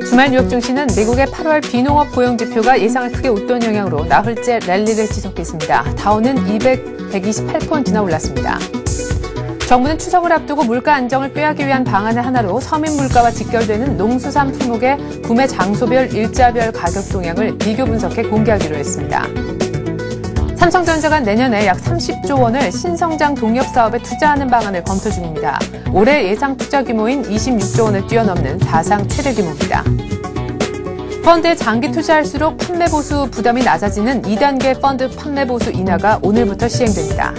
주말 뉴욕 증시는 미국의 8월 비농업 고용 지표가 예상을 크게 웃돈 영향으로 나흘째 랠리를 지속했습니다. 다우는 128포인트나 올랐습니다. 정부는 추석을 앞두고 물가 안정을 꾀하기 위한 방안의 하나로 서민 물가와 직결되는 농수산 품목의 구매 장소별 일자별 가격 동향을 비교 분석해 공개하기로 했습니다. 삼성전자가 내년에 약 30조 원을 신성장 동력 사업에 투자하는 방안을 검토 중입니다. 올해 예상 투자 규모인 26조 원을 뛰어넘는 사상 최대 규모입니다. 펀드에 장기 투자할수록 판매 보수 부담이 낮아지는 2단계 펀드 판매 보수 인하가 오늘부터 시행됩니다.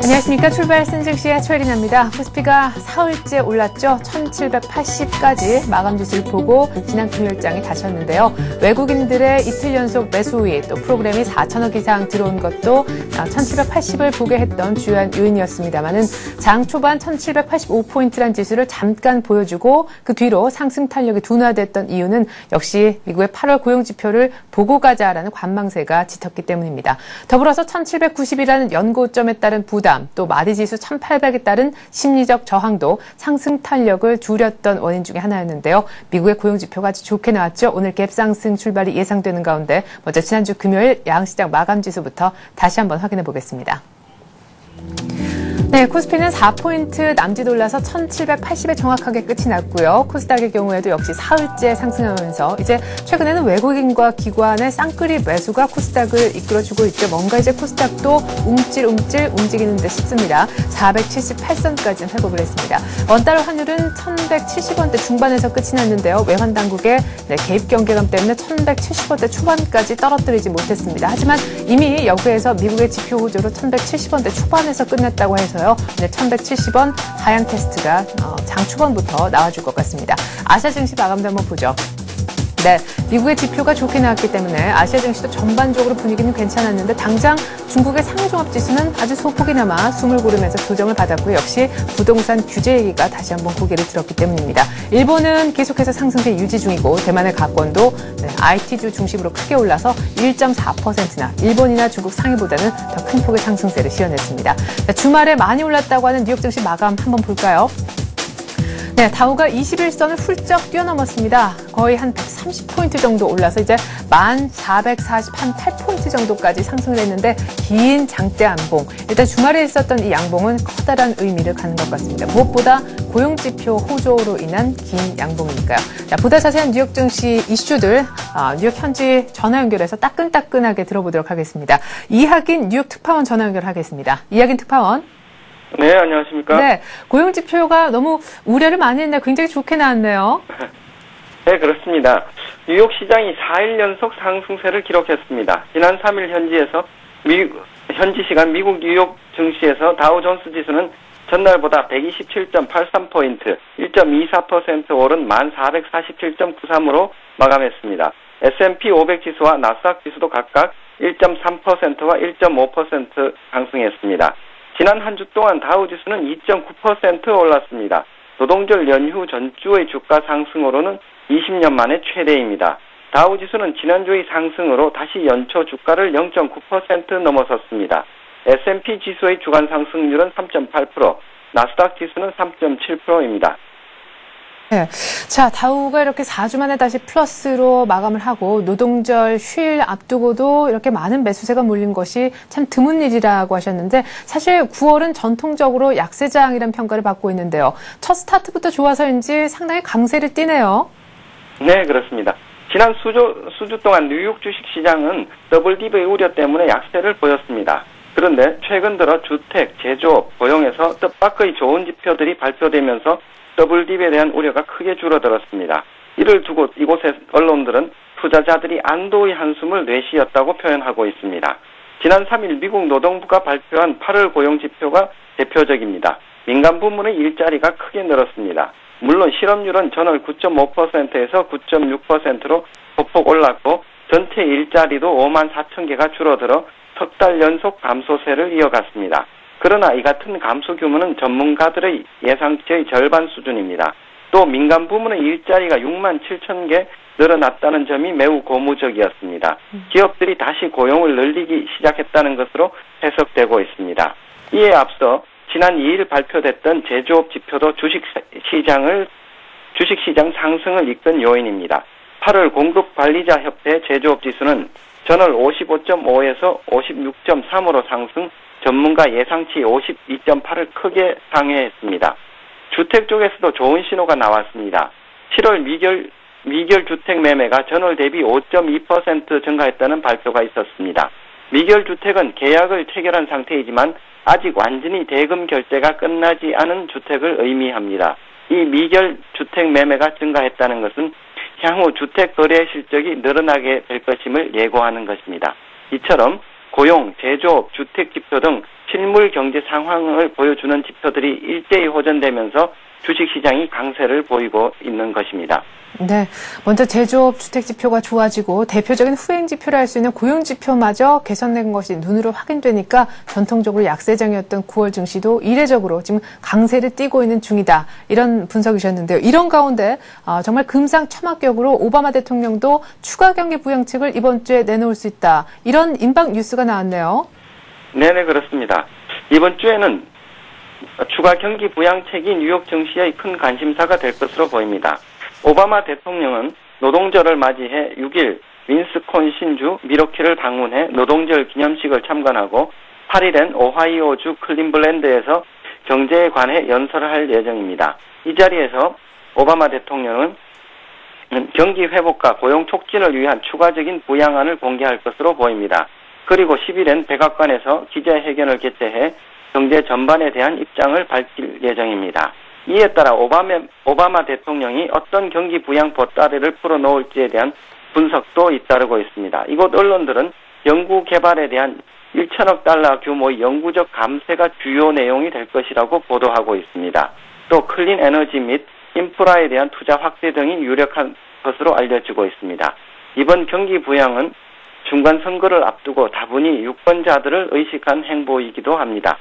안녕하십니까. 출발 신증시의 최리나입니다. 코스피가 사흘째 올랐죠. 1780까지 마감 지수를 보고 지난 금요일장이 닫혔는데요. 외국인들의 이틀 연속 매수 후에 또 프로그램이 4천억 이상 들어온 것도 1780을 보게 했던 주요한 요인이었습니다만은 장 초반 1785포인트란 지수를 잠깐 보여주고 그 뒤로 상승 탄력이 둔화됐던 이유는 역시 미국의 8월 고용지표를 보고 가자라는 관망세가 짙었기 때문입니다. 더불어서 1790이라는 연고점에 따른 부담, 또 마디지수 1800에 따른 심리적 저항도 상승 탄력을 줄였던 원인 중에 하나였는데요. 미국의 고용지표가 아주 좋게 나왔죠. 오늘 갭상승 출발이 예상되는 가운데 먼저 지난주 금요일 양시장 마감지수부터 다시 한번 확인해 보겠습니다. 네, 코스피는 4포인트 남짓 올라서 1780에 정확하게 끝이 났고요. 코스닥의 경우에도 역시 사흘째 상승하면서 이제 최근에는 외국인과 기관의 쌍끌이 매수가 코스닥을 이끌어주고 있죠. 뭔가 이제 코스닥도 움찔움찔 움직이는 듯 싶습니다. 478선까지는 회복을 했습니다. 원달러 환율은 1170원대 중반에서 끝이 났는데요. 외환 당국의 개입 경계감 때문에 1170원대 초반까지 떨어뜨리지 못했습니다. 하지만 이미 여기에서 미국의 지표 호조로 1170원대 초반에서 끝냈다고 해서요. 네, 1170원 하향 테스트가 장 초반부터 나와줄 것 같습니다. 아시아 증시 마감도 한번 보죠. 네, 미국의 지표가 좋게 나왔기 때문에 아시아 증시도 전반적으로 분위기는 괜찮았는데 당장 중국의 상종합지수는 아주 소폭이나마 숨을 고르면서 조정을 받았고 역시 부동산 규제 얘기가 다시 한번 고개를 들었기 때문입니다. 일본은 계속해서 상승세 유지 중이고 대만의 가권도 IT주 중심으로 크게 올라서 1.4%나 일본이나 중국 상위보다는 더 큰 폭의 상승세를 시현했습니다. 주말에 많이 올랐다고 하는 뉴욕 증시 마감 한번 볼까요? 네, 다우가 21선을 훌쩍 뛰어넘었습니다. 거의 한 130포인트 정도 올라서 이제 1448포인트 정도까지 상승을 했는데 긴 장대 양봉. 일단 주말에 있었던 이 양봉은 커다란 의미를 갖는 것 같습니다. 무엇보다 고용지표 호조로 인한 긴 양봉이니까요. 자, 보다 자세한 뉴욕 증시 이슈들 뉴욕 현지 전화 연결해서 따끈따끈하게 들어보도록 하겠습니다. 이학인 뉴욕 특파원 전화 연결하겠습니다. 이학인 특파원. 네, 안녕하십니까? 네, 고용지표가 너무 우려를 많이 했는데 굉장히 좋게 나왔네요. 네, 그렇습니다. 뉴욕 시장이 4일 연속 상승세를 기록했습니다. 지난 3일 현지 시간 미국 뉴욕 증시에서 다우존스 지수는 전날보다 127.83포인트, 1.24% 오른 1447.93으로 마감했습니다. S&P 500 지수와 나스닥 지수도 각각 1.3%와 1.5% 상승했습니다. 지난 한 주 동안 다우지수는 2.9% 올랐습니다. 노동절 연휴 전주의 주가 상승으로는 20년 만에 최대입니다. 다우지수는 지난주의 상승으로 다시 연초 주가를 0.9% 넘어섰습니다. S&P 지수의 주간 상승률은 3.8%, 나스닥 지수는 3.7%입니다. 네. 자, 다우가 이렇게 4주 만에 다시 플러스로 마감을 하고 노동절 휴일 앞두고도 이렇게 많은 매수세가 몰린 것이 참 드문 일이라고 하셨는데 사실 9월은 전통적으로 약세장이라는 평가를 받고 있는데요. 첫 스타트부터 좋아서인지 상당히 강세를 띠네요. 네, 그렇습니다. 지난 수주 동안 뉴욕 주식시장은 더블딥의 우려 때문에 약세를 보였습니다. 그런데 최근 들어 주택, 제조업, 고용에서 뜻밖의 좋은 지표들이 발표되면서 더블딥에 대한 우려가 크게 줄어들었습니다. 이를 두고 이곳의 언론들은 투자자들이 안도의 한숨을 내쉬었다고 표현하고 있습니다. 지난 3일 미국 노동부가 발표한 8월 고용지표가 대표적입니다. 민간 부문의 일자리가 크게 늘었습니다. 물론 실업률은 전월 9.5%에서 9.6%로 소폭 올랐고 전체 일자리도 5만 4천 개가 줄어들어 석 달 연속 감소세를 이어갔습니다. 그러나 이 같은 감소 규모는 전문가들의 예상치의 절반 수준입니다. 또 민간 부문의 일자리가 6만 7천 개 늘어났다는 점이 매우 고무적이었습니다. 기업들이 다시 고용을 늘리기 시작했다는 것으로 해석되고 있습니다. 이에 앞서 지난 2일 발표됐던 제조업 지표도 주식시장 상승을 이끈 요인입니다. 8월 공급관리자협회 제조업 지수는 전월 55.5에서 56.3으로 상승, 전문가 예상치 52.8을 크게 상회했습니다. 주택 쪽에서도 좋은 신호가 나왔습니다. 7월 미결 주택 매매가 전월 대비 5.2% 증가했다는 발표가 있었습니다. 미결 주택은 계약을 체결한 상태이지만 아직 완전히 대금 결제가 끝나지 않은 주택을 의미합니다. 이 미결 주택 매매가 증가했다는 것은 향후 주택 거래 실적이 늘어나게 될 것임을 예고하는 것입니다. 이처럼 고용, 제조업, 주택 지표 등 실물 경제 상황을 보여주는 지표들이 일제히 호전되면서 주식시장이 강세를 보이고 있는 것입니다. 네, 먼저 제조업, 주택 지표가 좋아지고 대표적인 후행 지표를 할 수 있는 고용 지표마저 개선된 것이 눈으로 확인되니까 전통적으로 약세장이었던 9월 증시도 이례적으로 지금 강세를 띠고 있는 중이다. 이런 분석이셨는데요. 이런 가운데 정말 금상첨화격으로 오바마 대통령도 추가 경기 부양책을 이번 주에 내놓을 수 있다. 이런 임박 뉴스가 나왔네요. 네네, 그렇습니다. 이번 주에는 추가 경기 부양책이 뉴욕 증시의 큰 관심사가 될 것으로 보입니다. 오바마 대통령은 노동절을 맞이해 6일 윈스콘신주 미러키를 방문해 노동절 기념식을 참관하고 8일엔 오하이오주 클리블랜드에서 경제에 관해 연설을 할 예정입니다. 이 자리에서 오바마 대통령은 경기 회복과 고용 촉진을 위한 추가적인 부양안을 공개할 것으로 보입니다. 그리고 10일엔 백악관에서 기자회견을 개최해 경제 전반에 대한 입장을 밝힐 예정입니다. 이에 따라 오바마 대통령이 어떤 경기 부양 보따리를 풀어놓을지에 대한 분석도 잇따르고 있습니다. 이곳 언론들은 연구 개발에 대한 1천억 달러 규모의 영구적 감세가 주요 내용이 될 것이라고 보도하고 있습니다. 또 클린 에너지 및 인프라에 대한 투자 확대 등이 유력한 것으로 알려지고 있습니다. 이번 경기 부양은 중간 선거를 앞두고 다분히 유권자들을 의식한 행보이기도 합니다.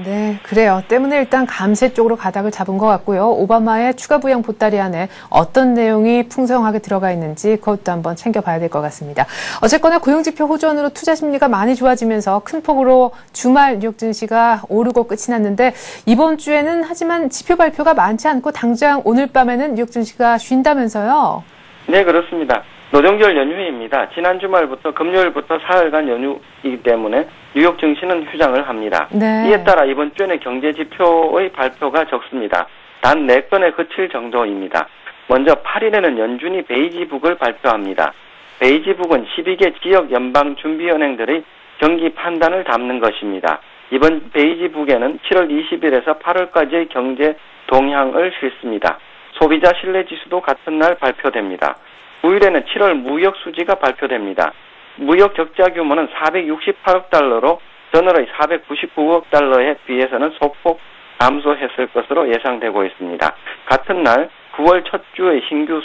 네, 그래요. 때문에 일단 감세 쪽으로 가닥을 잡은 것 같고요. 오바마의 추가 부양 보따리 안에 어떤 내용이 풍성하게 들어가 있는지 그것도 한번 챙겨봐야 될 것 같습니다. 어쨌거나 고용지표 호전으로 투자 심리가 많이 좋아지면서 큰 폭으로 주말 뉴욕 증시가 오르고 끝이 났는데 이번 주에는 하지만 지표 발표가 많지 않고 당장 오늘 밤에는 뉴욕 증시가 쉰다면서요? 네, 그렇습니다. 노동절 연휴입니다. 지난 주말부터 금요일부터 사흘간 연휴이기 때문에 뉴욕 증시는 휴장을 합니다. 네. 이에 따라 이번 주에는 경제 지표의 발표가 적습니다. 단 4건에 그칠 정도입니다. 먼저 8일에는 연준이 베이지북을 발표합니다. 베이지북은 12개 지역 연방준비은행들의 경기 판단을 담는 것입니다. 이번 베이지북에는 7월 20일에서 8월까지의 경제 동향을 실습니다. 소비자 신뢰지수도 같은 날 발표됩니다. 9일에는 7월 무역 수지가 발표됩니다. 무역 적자 규모는 468억 달러로 전월의 499억 달러에 비해서는 소폭 감소했을 것으로 예상되고 있습니다. 같은 날 9월 첫 주의 신규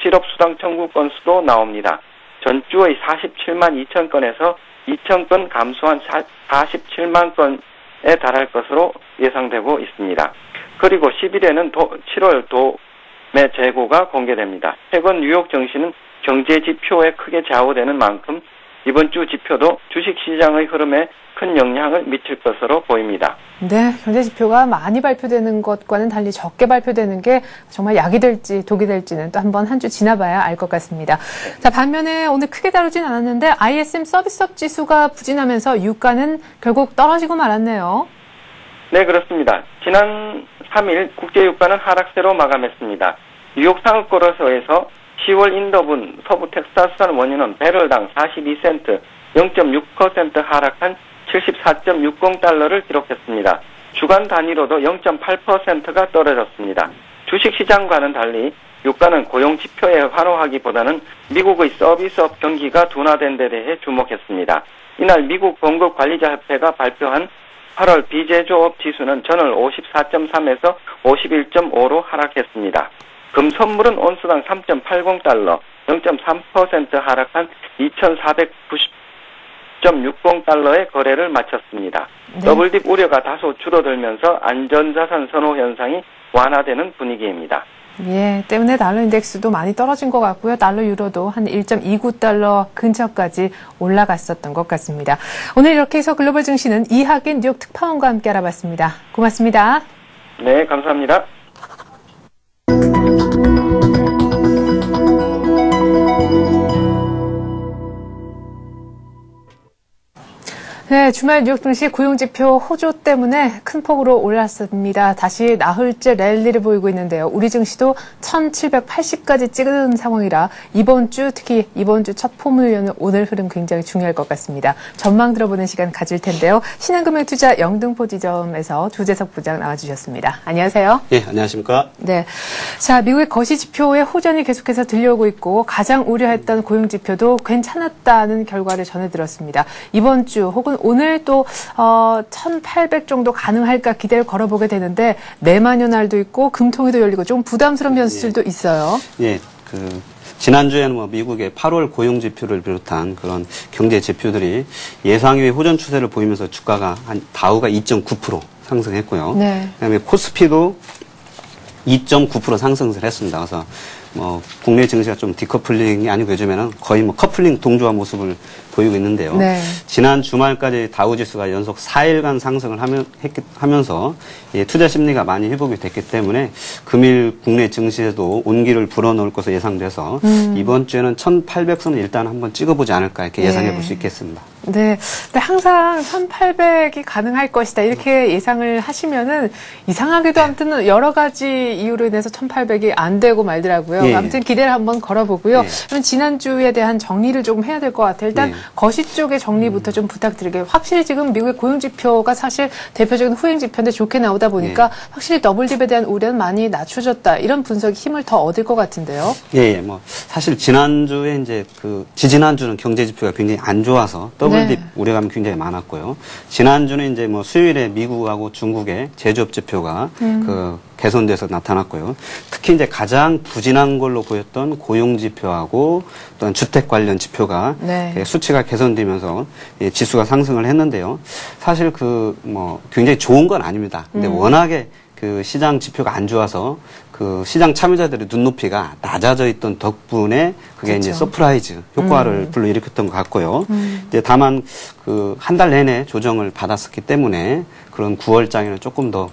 실업수당 청구 건수도 나옵니다. 전주의 47만 2천 건에서 2천 건 감소한 47만 건에 달할 것으로 예상되고 있습니다. 그리고 10일에는 7월 도매 재고가 공개됩니다. 최근 뉴욕 증시는 경제 지표에 크게 좌우되는 만큼 이번 주 지표도 주식시장의 흐름에 큰 영향을 미칠 것으로 보입니다. 네, 경제 지표가 많이 발표되는 것과는 달리 적게 발표되는 게 정말 약이 될지 독이 될지는 또 한번 한 주 지나봐야 알 것 같습니다. 자, 반면에 오늘 크게 다루진 않았는데 ISM 서비스업 지수가 부진하면서 유가는 결국 떨어지고 말았네요. 네, 그렇습니다. 지난 3일 국제유가는 하락세로 마감했습니다. 뉴욕 상업거래소에서 10월 인더분 서부 텍사스산 원유는 배럴당 42센트, 0.6% 하락한 74.60달러를 기록했습니다. 주간 단위로도 0.8%가 떨어졌습니다. 주식시장과는 달리 유가는 고용 지표에 환호하기보다는 미국의 서비스업 경기가 둔화된 데 대해 주목했습니다. 이날 미국 공급관리자협회가 발표한 8월 비제조업 지수는 전월 54.3에서 51.5로 하락했습니다. 금 선물은 온수당 3.80달러, 0.3% 하락한 2,490.60달러의 거래를 마쳤습니다. 네. 더블딥 우려가 다소 줄어들면서 안전자산 선호 현상이 완화되는 분위기입니다. 예, 때문에 달러 인덱스도 많이 떨어진 것 같고요. 달러 유로도 한 1.29달러 근처까지 올라갔었던 것 같습니다. 오늘 이렇게 해서 글로벌 증시는 이학인 뉴욕 특파원과 함께 알아봤습니다. 고맙습니다. 네, 감사합니다. 네, 주말 뉴욕 증시 고용지표 호조 때문에 큰 폭으로 올랐습니다. 다시 나흘째 랠리를 보이고 있는데요. 우리 증시도 1780까지 찍은 상황이라 특히 이번 주 첫 포문을 여는 오늘 흐름 굉장히 중요할 것 같습니다. 전망 들어보는 시간 가질 텐데요. 신한금융투자 영등포 지점에서 조재석 부장 나와주셨습니다. 안녕하세요. 예, 안녕하십니까. 네. 자, 미국의 거시지표의 호전이 계속해서 들려오고 있고 가장 우려했던 고용지표도 괜찮았다는 결과를 전해들었습니다. 이번 주 혹은 오늘 또 1,800 정도 가능할까 기대를 걸어보게 되는데 내만여 날도 있고 금통위도 열리고 좀 부담스러운 변수들도 있어요. 예, 지난주에는 뭐 미국의 8월 고용지표를 비롯한 그런 경제 지표들이 예상 외의 호전 추세를 보이면서 주가가 다우가 2.9% 상승했고요. 네. 그다음에 코스피도 2.9% 상승을 했습니다. 그래서 국내 증시가 좀 디커플링이 아니고 요즘에는 거의 커플링 동조한 모습을 보이고 있는데요. 네. 지난 주말까지 다우지수가 연속 4일간 상승을 하면서 투자 심리가 많이 회복이 됐기 때문에 금일 국내 증시에도 온기를 불어넣을 것으로 예상돼서 이번 주에는 1,800선을 일단 한번 찍어보지 않을까 이렇게 예상해 볼 수 있겠습니다. 네. 근데 항상 1,800이 가능할 것이다. 이렇게 예상을 하시면은 이상하게도 아무튼 여러 가지 이유로 인해서 1,800이 안 되고 말더라고요. 예. 아무튼 기대를 한번 걸어보고요. 예. 그럼 지난주에 대한 정리를 조금 해야 될 것 같아요. 일단 예. 거시 쪽의 정리부터 좀 부탁드릴게요. 확실히 지금 미국의 고용지표가 사실 대표적인 후행지표인데 좋게 나오다 보니까 예. 확실히 더블딥에 대한 우려는 많이 낮춰졌다. 이런 분석이 힘을 더 얻을 것 같은데요. 예, 사실 지난주에 이제 지지난주는 경제지표가 굉장히 안 좋아서 더블딥 우려감이 굉장히 많았고요. 지난주는 이제 수요일에 미국하고 중국의 제조업 지표가 개선돼서 나타났고요. 특히 이제 가장 부진한 걸로 보였던 고용 지표하고 또한 주택 관련 지표가 수치가 개선되면서 지수가 상승을 했는데요. 사실 굉장히 좋은 건 아닙니다. 근데 워낙에 시장 지표가 안 좋아서 시장 참여자들의 눈높이가 낮아져 있던 덕분에 그게 이제 서프라이즈 효과를 불러일으켰던 것 같고요. 이제 다만 한 달 내내 조정을 받았었기 때문에 그런 9월장에는 조금 더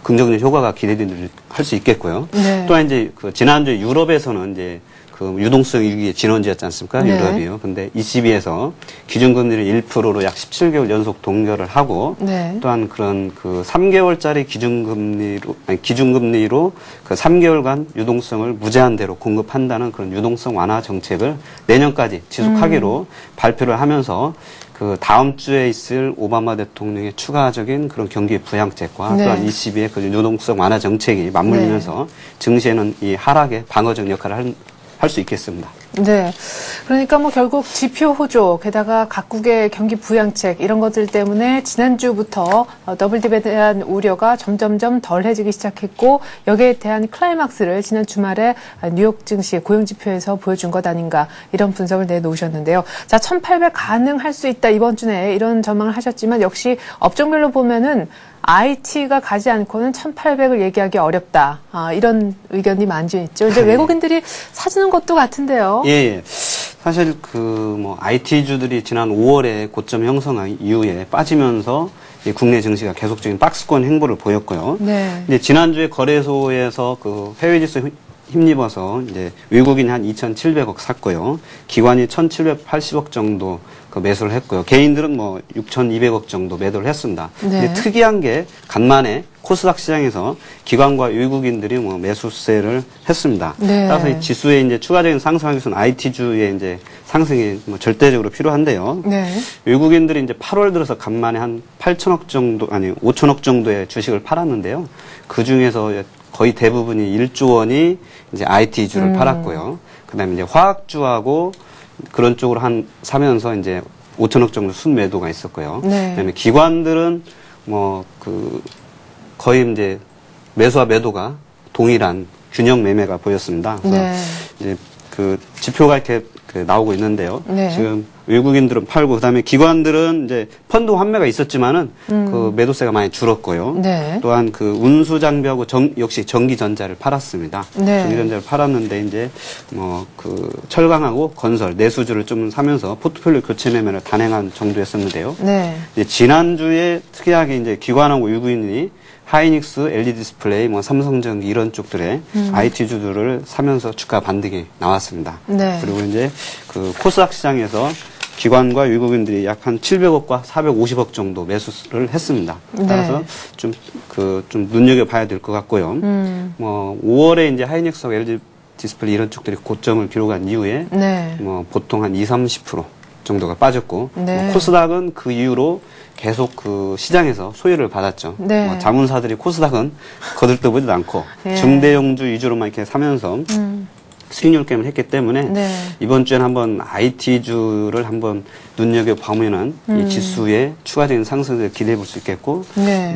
긍정적 효과가 기대될 수 있겠고요. 네. 또한 이제 지난주 유럽에서는 이제 유동성 위기의 진원지였지 않습니까? 네. 유럽이요. 근데 ECB에서 기준금리를 1%로 약 17개월 연속 동결을 하고 또한 그런 3개월짜리 기준금리로 3개월간 유동성을 무제한대로 공급한다는 그런 유동성 완화 정책을 내년까지 지속하기로 발표를 하면서 다음 주에 있을 오바마 대통령의 추가적인 그런 경기 부양책과 또한 ECB의 유동성 완화 정책이 맞물리면서 증시에는 이 하락의 방어적 역할을 할 수 있겠습니다. 네. 그러니까 결국 지표 호조, 게다가 각국의 경기 부양책 이런 것들 때문에 지난주부터 더블딥에 대한 우려가 점점점 덜해지기 시작했고 여기에 대한 클라이막스를 지난 주말에 뉴욕 증시 고용지표에서 보여준 것 아닌가 이런 분석을 내놓으셨는데요. 자, 1,800 가능할 수 있다 이번 주 내에 이런 전망을 하셨지만 역시 업종별로 보면은 IT가 가지 않고는 1,800을 얘기하기 어렵다. 이런 의견이 많이 있죠. 이제 외국인들이 사주는 것도 같은데요. 예. 사실 IT주들이 지난 5월에 고점 형성 이후에 빠지면서 국내 증시가 계속적인 박스권 행보를 보였고요. 근데 지난주에 거래소에서 해외 지수 힘입어서 이제 외국인이 한 2,700억 샀고요. 기관이 1,780억 정도 매수를 했고요. 개인들은 6,200억 정도 매도를 했습니다. 근데 특이한 게 간만에 코스닥 시장에서 기관과 외국인들이 매수세를 했습니다. 따라서 이 지수에 이제 추가적인 상승하기 위해서는 IT주의 이제 상승이 절대적으로 필요한데요. 외국인들이 이제 8월 들어서 간만에 한 5천억 정도의 주식을 팔았는데요. 그 중에서 거의 대부분이 1조 원이 이제 IT주를 팔았고요. 그 다음에 이제 화학주하고 그런 쪽으로 사면서 이제 5천억 정도 순매도가 있었고요. 그 다음에 기관들은 거의 이제 매수와 매도가 동일한 균형 매매가 보였습니다. 그래서 이제 지표가 이렇게 나오고 있는데요. 지금 외국인들은 팔고 그다음에 기관들은 이제 펀드 환매가 있었지만은 그 매도세가 많이 줄었고요. 네. 또한 그 운수 장비하고 역시 전기전자를 팔았습니다. 네. 전기전자를 팔았는데 이제 뭐 그 철강하고 건설 내수주를 좀 사면서 포트폴리오 교체 매매를 단행한 정도였었는데요. 네. 이제 지난주에 특이하게 이제 기관하고 외국인이 하이닉스, LG 디스플레이, 뭐 삼성전기 이런 쪽들의 IT주들을 사면서 주가 반등이 나왔습니다. 네. 그리고 이제 그 코스닥 시장에서 기관과 외국인들이 약 한 700억과 450억 정도 매수를 했습니다. 따라서 좀 눈여겨봐야 될 것 같고요. 뭐 5월에 이제 하이닉스와 LG 디스플레이 이런 쪽들이 고점을 기록한 이후에 뭐 보통 한 20-30% 정도가 빠졌고 뭐 코스닥은 그 이후로 계속 그 시장에서 소외를 받았죠. 뭐 자문사들이 코스닥은 거들떠보지도 않고 중대형주 위주로만 이렇게 사면서 수익률 게임을 했기 때문에 이번 주에는 한번 IT주를 한번 눈여겨보면은 이 지수의 추가적인 상승을 기대해 볼 수 있겠고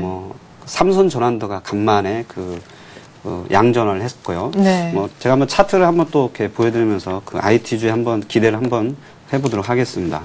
뭐 삼선 전환도가 간만에 양전을 했고요. 뭐 제가 한번 차트를 한번 또 이렇게 보여드리면서 그 IT주에 한번 기대를 한번 해보도록 하겠습니다.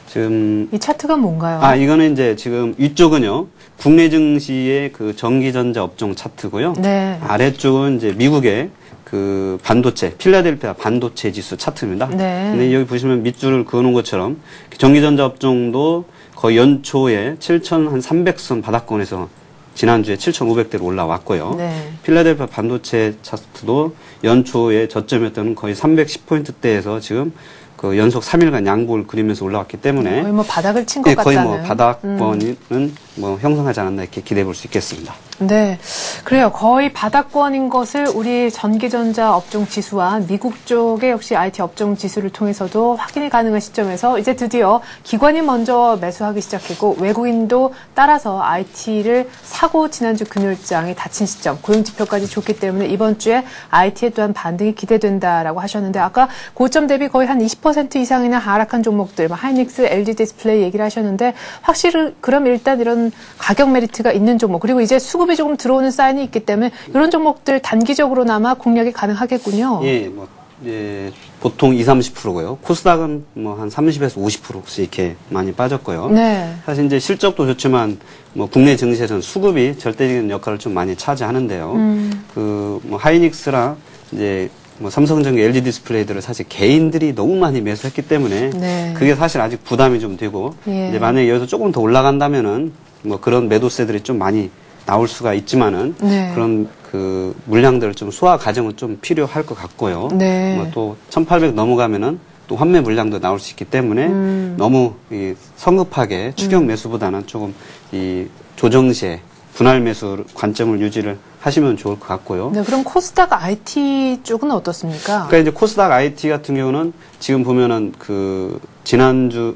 지금 이 차트가 뭔가요? 이거는 이제 지금 위쪽은요 국내 증시의 그 전기전자 업종 차트고요. 아래쪽은 이제 미국의 그 반도체 필라델피아 반도체 지수 차트입니다. 근데 여기 보시면 밑줄을 그어놓은 것처럼 전기전자 업종도 거의 연초에 7,300선 바닥권에서 지난주에 7,500대로 올라왔고요. 필라델피아 반도체 차트도 연초에 저점이었던 거의 310포인트대에서 지금 그 연속 3일간 양보를 그리면서 올라왔기 때문에 거의 뭐 바닥을 친 것 같다는. 거의 뭐 바닥권은 뭐 형성하지 않았나 이렇게 기대해 볼 수 있겠습니다. 네, 그래요. 거의 바닥권인 것을 우리 전기전자 업종 지수와 미국 쪽의 역시 IT 업종 지수를 통해서도 확인이 가능한 시점에서 이제 드디어 기관이 먼저 매수하기 시작했고 외국인도 따라서 IT를 사고 지난주 금요일장이 닫힌 시점, 고용지표까지 좋기 때문에 이번 주에 IT에 또한 반등이 기대된다라고 하셨는데 아까 고점 대비 거의 한 20% 이상이나 하락한 종목들, 하이닉스, LG 디스플레이 얘기를 하셨는데 확실히 그럼 일단 이런 가격 메리트가 있는 종목 그리고 이제 수급이 조금 들어오는 사인이 있기 때문에 이런 종목들 단기적으로나마 공략이 가능하겠군요. 보통 20-30%고요. 코스닥은 뭐 한 30에서 50%씩 이렇게 많이 빠졌고요. 사실 이제 실적도 좋지만 뭐 국내 증시에서는 수급이 절대적인 역할을 좀 많이 차지하는데요. 뭐 하이닉스랑 이제 뭐 삼성전기, LG 디스플레이들을 사실 개인들이 너무 많이 매수했기 때문에 그게 사실 아직 부담이 좀 되고 이제 만약에 여기서 조금 더 올라간다면은 뭐 그런 매도세들이 좀 많이 나올 수가 있지만은 그런 그 물량들을 좀 소화 과정은 좀 필요할 것 같고요. 뭐 또 1,800 넘어가면은 또 환매 물량도 나올 수 있기 때문에 너무 이 성급하게 추격 매수보다는 조금 이 조정시에 분할 매수 관점을 유지를 하시면 좋을 것 같고요. 네, 그럼 코스닥 IT 쪽은 어떻습니까? 그러니까 이제 코스닥 IT 같은 경우는 지금 보면은 그 지난주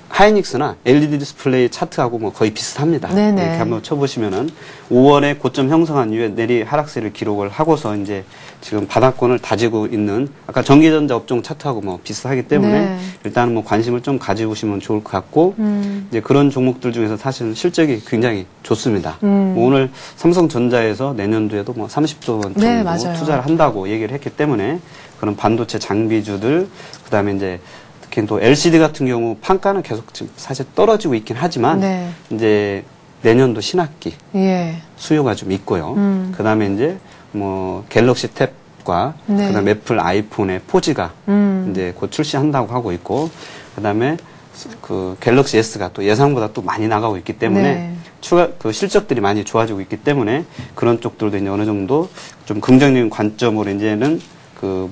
하이닉스나 LED 디스플레이 차트하고 뭐 거의 비슷합니다. 이렇게 한번 쳐보시면은 5월에 고점 형성한 이후에 내리 하락세를 기록을 하고서 이제 지금 바닥권을 다지고 있는 아까 전기전자 업종 차트하고 뭐 비슷하기 때문에 일단은 뭐 관심을 좀 가지고시면 좋을 것 같고 이제 그런 종목들 중에서 사실은 실적이 굉장히 좋습니다. 뭐 오늘 삼성전자에서 내년도에도 뭐 30조 원 정도 투자를 한다고 얘기를 했기 때문에 그런 반도체 장비주들 그다음에 이제 또 LCD 같은 경우 판가는 계속 지금 사실 떨어지고 있긴 하지만 이제 내년도 신학기 수요가 좀 있고요. 그다음에 이제 뭐 갤럭시 탭과 그다음에 애플 아이폰의 포지가 이제 곧 출시한다고 하고 있고 그다음에 그 갤럭시 S가 또 예상보다 또 많이 나가고 있기 때문에 추가 그 실적들이 많이 좋아지고 있기 때문에 그런 쪽들도 이제 어느 정도 좀 긍정적인 관점으로 이제는 그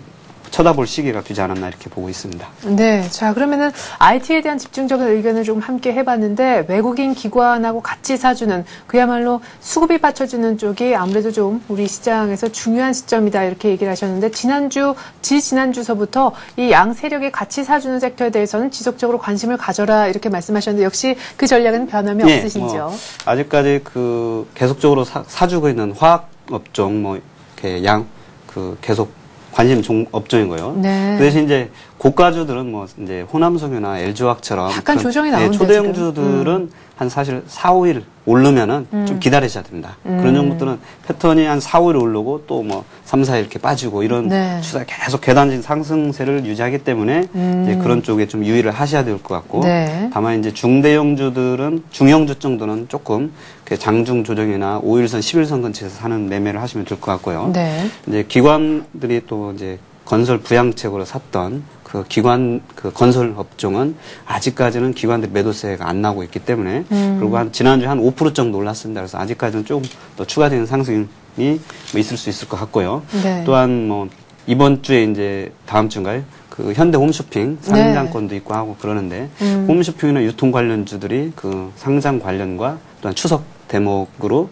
쳐다볼 시기가 되지 않았나 이렇게 보고 있습니다. 네. 자, 그러면은 IT에 대한 집중적인 의견을 좀 함께 해봤는데 외국인 기관하고 같이 사주는 그야말로 수급이 받쳐주는 쪽이 아무래도 좀 우리 시장에서 중요한 시점이다 이렇게 얘기를 하셨는데 지난주서부터 이 양 세력이 같이 사주는 섹터에 대해서는 지속적으로 관심을 가져라 이렇게 말씀하셨는데 역시 그 전략은 변함이 없으신지요? 뭐 아직까지 그 계속적으로 사주고 있는 화학 업종 뭐 이렇게 계속 관심 업종인 거예요. 그 대신 이제 고가주들은 뭐 이제 호남석유나 LG화학처럼 약간 조정이 나오는데 초대형주들은 사실 4, 5일 오르면은 좀 기다리셔야 됩니다. 그런 종목들은 패턴이 한 4, 5일 오르고 또 뭐 3, 4일 이렇게 빠지고 이런 추세가 계속 계단식 상승세를 유지하기 때문에 이제 그런 쪽에 좀 유의를 하셔야 될 것 같고 다만 이제 중대형주들은 중형주 정도는 조금 장중 조정이나 5일선, 10일선 근처에서 사는 매매를 하시면 될 것 같고요. 이제 기관들이 또 이제 건설 부양책으로 샀던 그 기관, 그 건설 업종은 아직까지는 기관들 매도세가 안 나고 있기 때문에 그리고 지난주에 한 5% 정도 올랐습니다. 그래서 아직까지는 조금 더 추가적인 상승이 뭐 있을 수 있을 것 같고요. 또한 뭐 이번 주에 이제 다음 주인가요? 그 현대 홈쇼핑 상장권도 있고 하고 그러는데 홈쇼핑이나 유통 관련주들이 그 상장 관련과 또한 추석 대목으로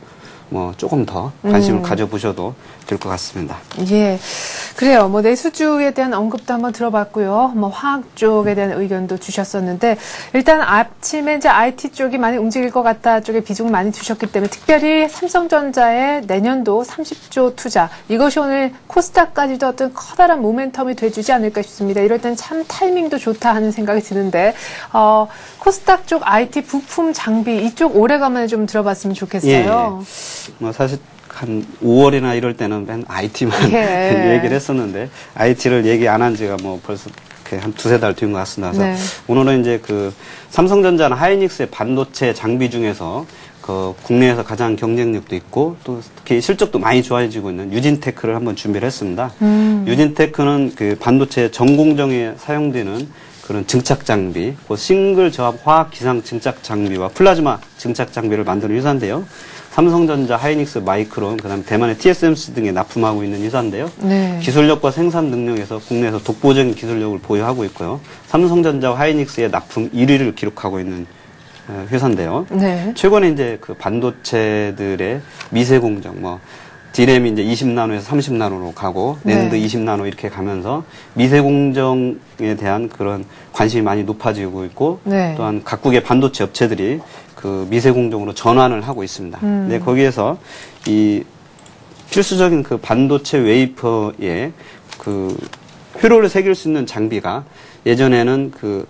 뭐 조금 더 관심을 가져보셔도 될 것 같습니다. 예. 그래요. 뭐 내수주에 대한 언급도 한번 들어봤고요. 뭐 화학 쪽에 대한 의견도 주셨었는데 일단 아침에 이제 IT 쪽이 많이 움직일 것 같다 쪽에 비중을 많이 두셨기 때문에 특별히 삼성전자의 내년도 30조 투자 이것이 오늘 코스닥까지도 어떤 커다란 모멘텀이 돼주지 않을까 싶습니다. 이럴 땐 참 타이밍도 좋다 하는 생각이 드는데 코스닥 쪽 IT 부품 장비 이쪽 오래간만에 좀 들어봤으면 좋겠어요. 예. 뭐 사실 한 5월이나 이럴 때는 맨 IT만 얘기를 했었는데 IT를 얘기 안 한 지가 뭐 벌써 한 두세 달 뒤인 것 같습니다. 그래서 오늘은 이제 그 삼성전자나 하이닉스의 반도체 장비 중에서 그 국내에서 가장 경쟁력도 있고 또 특히 실적도 많이 좋아지고 있는 유진테크를 한번 준비를 했습니다. 유진테크는 그 반도체 전공정에 사용되는 그런 증착 장비, 그 싱글 저압 화학 기상 증착 장비와 플라즈마 증착 장비를 만드는 회사인데요. 삼성전자, 하이닉스, 마이크론, 그다음에 대만의 TSMC 등에 납품하고 있는 회사인데요. 기술력과 생산 능력에서 국내에서 독보적인 기술력을 보유하고 있고요. 삼성전자와 하이닉스의 납품 1위를 기록하고 있는 회사인데요. 최근에 이제 그 반도체들의 미세 공정, 뭐 디램이 이제 20나노에서 30나노로 가고 낸드 20나노 이렇게 가면서 미세 공정에 대한 그런 관심이 많이 높아지고 있고 또한 각국의 반도체 업체들이 그 미세 공정으로 전환을 하고 있습니다. 근데 거기에서 이 필수적인 그 반도체 웨이퍼에 그 회로를 새길 수 있는 장비가 예전에는 그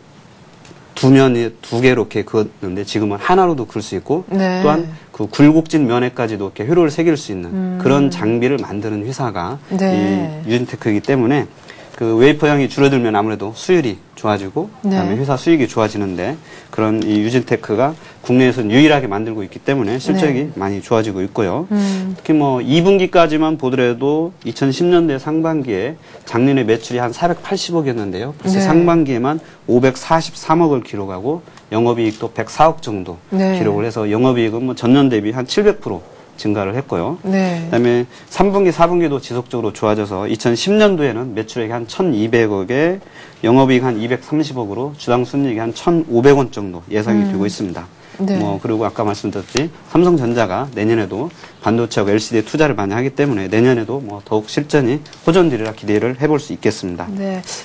두 개로 이렇게 그었는데 지금은 하나로도 그을 수 있고 또한 그 굴곡진 면에까지도 이렇게 회로를 새길 수 있는 그런 장비를 만드는 회사가 이 유진테크이기 때문에 그 웨이퍼형이 줄어들면 아무래도 수율이 좋아지고 그다음에 회사 수익이 좋아지는데 그런 이 유진테크가 국내에서는 유일하게 만들고 있기 때문에 실적이 많이 좋아지고 있고요. 특히 뭐 2분기까지만 보더라도 2010년대 상반기에 작년에 매출이 한 480억이었는데요. 벌써 상반기에만 543억을 기록하고 영업이익도 104억 정도 기록을 해서 영업이익은 뭐 전년 대비 한 700% 증가를 했고요. 그다음에 3분기, 4분기도 지속적으로 좋아져서 2010년도에는 매출액이 한 1,200억에 영업이익 한 230억으로 주당 순이익이 한 1,500원 정도 예상이 되고 있습니다. 뭐 그리고 아까 말씀드렸듯이 삼성전자가 내년에도 반도체하고 LCD에 투자를 많이 하기 때문에 내년에도 뭐 더욱 실전이 호전되리라 기대를 해볼 수 있겠습니다.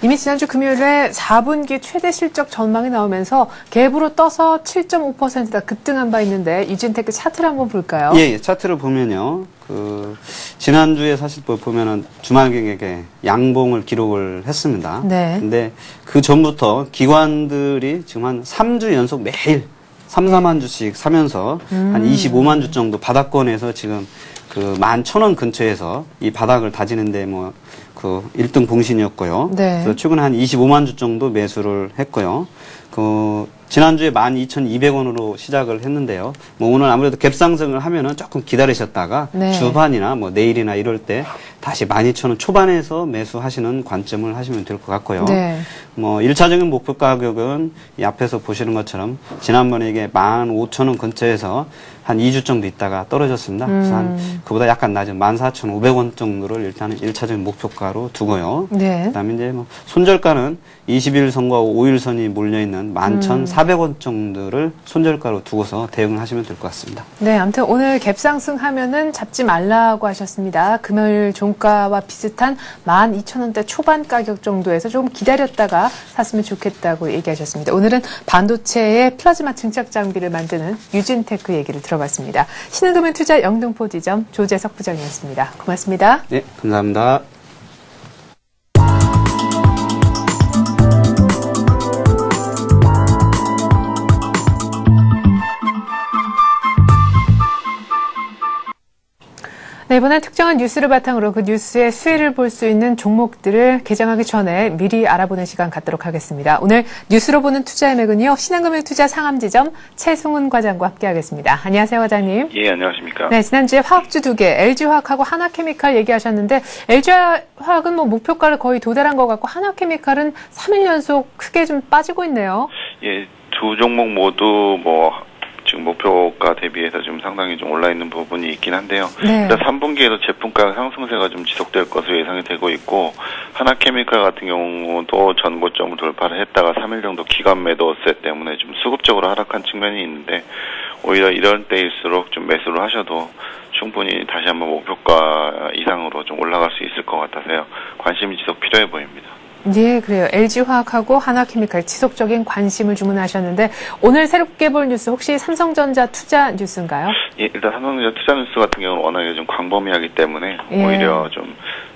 이미 지난주 금요일에 4분기 최대 실적 전망이 나오면서 갭으로 떠서 7.5%다 급등한 바 있는데 유진테크 차트를 한번 볼까요? 예, 차트를 보면요. 그 지난주에 사실 보면은 주말 경기에 양봉을 기록을 했습니다. 근데 그 전부터 기관들이 지금 한 3주 연속 매일 3, 4만 주씩 사면서 한 25만 주 정도 바닥권에서 지금 그 11,000원 근처에서 이 바닥을 다지는데 뭐 그 1등 봉신이었고요. 그래서 최근에 한 25만 주 정도 매수를 했고요. 그 지난주에 12,200원으로 시작을 했는데요. 뭐 오늘 아무래도 갭상승을 하면은 조금 기다리셨다가 주반이나 뭐 내일이나 이럴 때 다시 12,000원 초반에서 매수하시는 관점을 하시면 될 것 같고요. 뭐 1차적인 목표 가격은 이 앞에서 보시는 것처럼 지난번에 이게 15,000원 근처에서 한 2주 정도 있다가 떨어졌습니다. 그래서 한 그보다 약간 낮은 14,500원 정도를 일단은 1차적인 목표가로 두고요. 그다음에 이제 뭐 손절가는 21선과 5일선이 몰려있는 11,400원 정도를 손절가로 두고서 대응을 하시면 될 것 같습니다. 아무튼 오늘 갭상승하면은 잡지 말라고 하셨습니다. 금요일 종가와 비슷한 12,000원대 초반 가격 정도에서 좀 기다렸다가 샀으면 좋겠다고 얘기하셨습니다. 오늘은 반도체의 플라즈마 증착 장비를 만드는 유진테크 얘기를 들어봤습니다. 신흥금융투자 영등포 지점 조재석 부장이었습니다. 고맙습니다. 네, 감사합니다. 네, 이번엔 특정한 뉴스를 바탕으로 그 뉴스의 수혜를 볼 수 있는 종목들을 개장하기 전에 미리 알아보는 시간 갖도록 하겠습니다. 오늘 뉴스로 보는 투자의 맥은요, 신한금융투자 상암지점 최승훈 과장과 함께하겠습니다. 안녕하세요, 과장님. 예, 안녕하십니까. 네, 지난주에 화학주 2개, LG화학하고 하나케미칼 얘기하셨는데 LG화학은 뭐 목표가를 거의 도달한 것 같고 하나케미칼은 3일 연속 크게 좀 빠지고 있네요. 예, 두 종목 모두 지금 목표가 대비해서 좀 상당히 좀 올라 있는 부분이 있긴 한데요. 네. 일단 3분기에도 제품가 상승세가 좀 지속될 것으로 예상이 되고 있고, 하나케미칼 같은 경우도 전고점을 돌파를 했다가 3일 정도 기간 매도세 때문에 좀 수급적으로 하락한 측면이 있는데, 오히려 이런 때일수록 좀 매수를 하셔도 충분히 다시 한번 목표가 이상으로 좀 올라갈 수 있을 것 같아서요. 관심이 지속 필요해 보입니다. 예, 그래요. LG화학하고 하나케미칼 지속적인 관심을 주문하셨는데 오늘 새롭게 볼 뉴스 혹시 삼성전자 투자 뉴스인가요? 예, 일단 삼성전자 투자 뉴스 같은 경우는 워낙에 좀 광범위하기 때문에 오히려 좀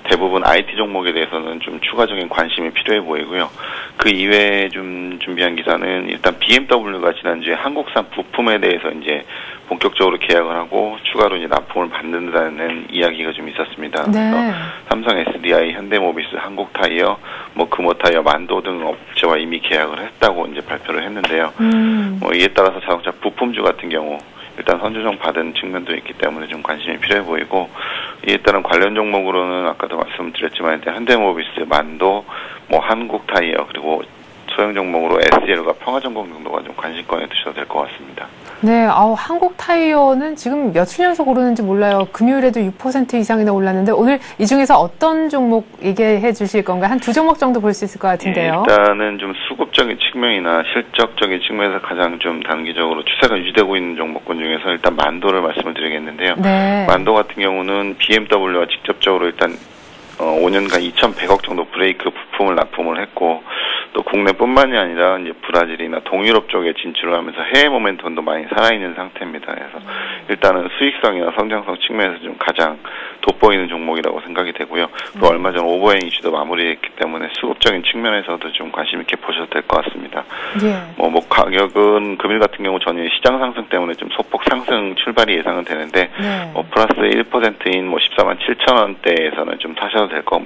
대부분 IT 종목에 대해서는 좀 추가적인 관심이 필요해 보이고요. 그 이외에 좀 준비한 기사는 일단 BMW가 지난주에 한국산 부품에 대해서 이제 본격적으로 계약을 하고 추가로 이제 납품을 받는다는 이야기가 좀 있었습니다. 네. 그래서 삼성 SDI, 현대모비스, 한국타이어, 금호타이어, 만도 등 업체와 이미 계약을 했다고 이제 발표를 했는데요. 이에 따라서 자동차 부품주 같은 경우 일단 선조정 받은 측면도 있기 때문에 좀 관심이 필요해 보이고, 이에 따른 관련 종목으로는 아까도 말씀드렸지만 현대모비스, 만도, 한국타이어, 그리고 소형 종목으로 SL과 평화전공 정도가 좀 관심권에 두셔도 될 것 같습니다. 네, 한국타이어는 지금 며칠 연속 오르는지 몰라요. 금요일에도 6% 이상이나 올랐는데 오늘 이 중에서 어떤 종목 얘기해 주실 건가요? 한 두 종목 정도 볼 수 있을 것 같은데요. 일단은 좀 수급적인 측면이나 실적적인 측면에서 가장 좀 단기적으로 추세가 유지되고 있는 종목군 중에서 일단 만도를 말씀을 드리겠는데요. 네. 만도 같은 경우는 BMW와 직접적으로 일단 5년간 2,100억 정도 브레이크 부품을 납품을 했고, 또 국내뿐만이 아니라 이제 브라질이나 동유럽 쪽에 진출을 하면서 해외 모멘텀도 많이 살아있는 상태입니다. 그래서 일단은 수익성이나 성장성 측면에서 좀 가장 돋보이는 종목이라고 생각이 되고요. 또 얼마 전 오버행 이슈도 마무리했기 때문에 수급적인 측면에서도 좀 관심 있게 보셔도 될 것 같습니다. 가격은 금일 같은 경우 전일 시장 상승 때문에 좀 소폭 상승 출발이 예상은 되는데 플러스 1%인 14만 7천 원대에서는 좀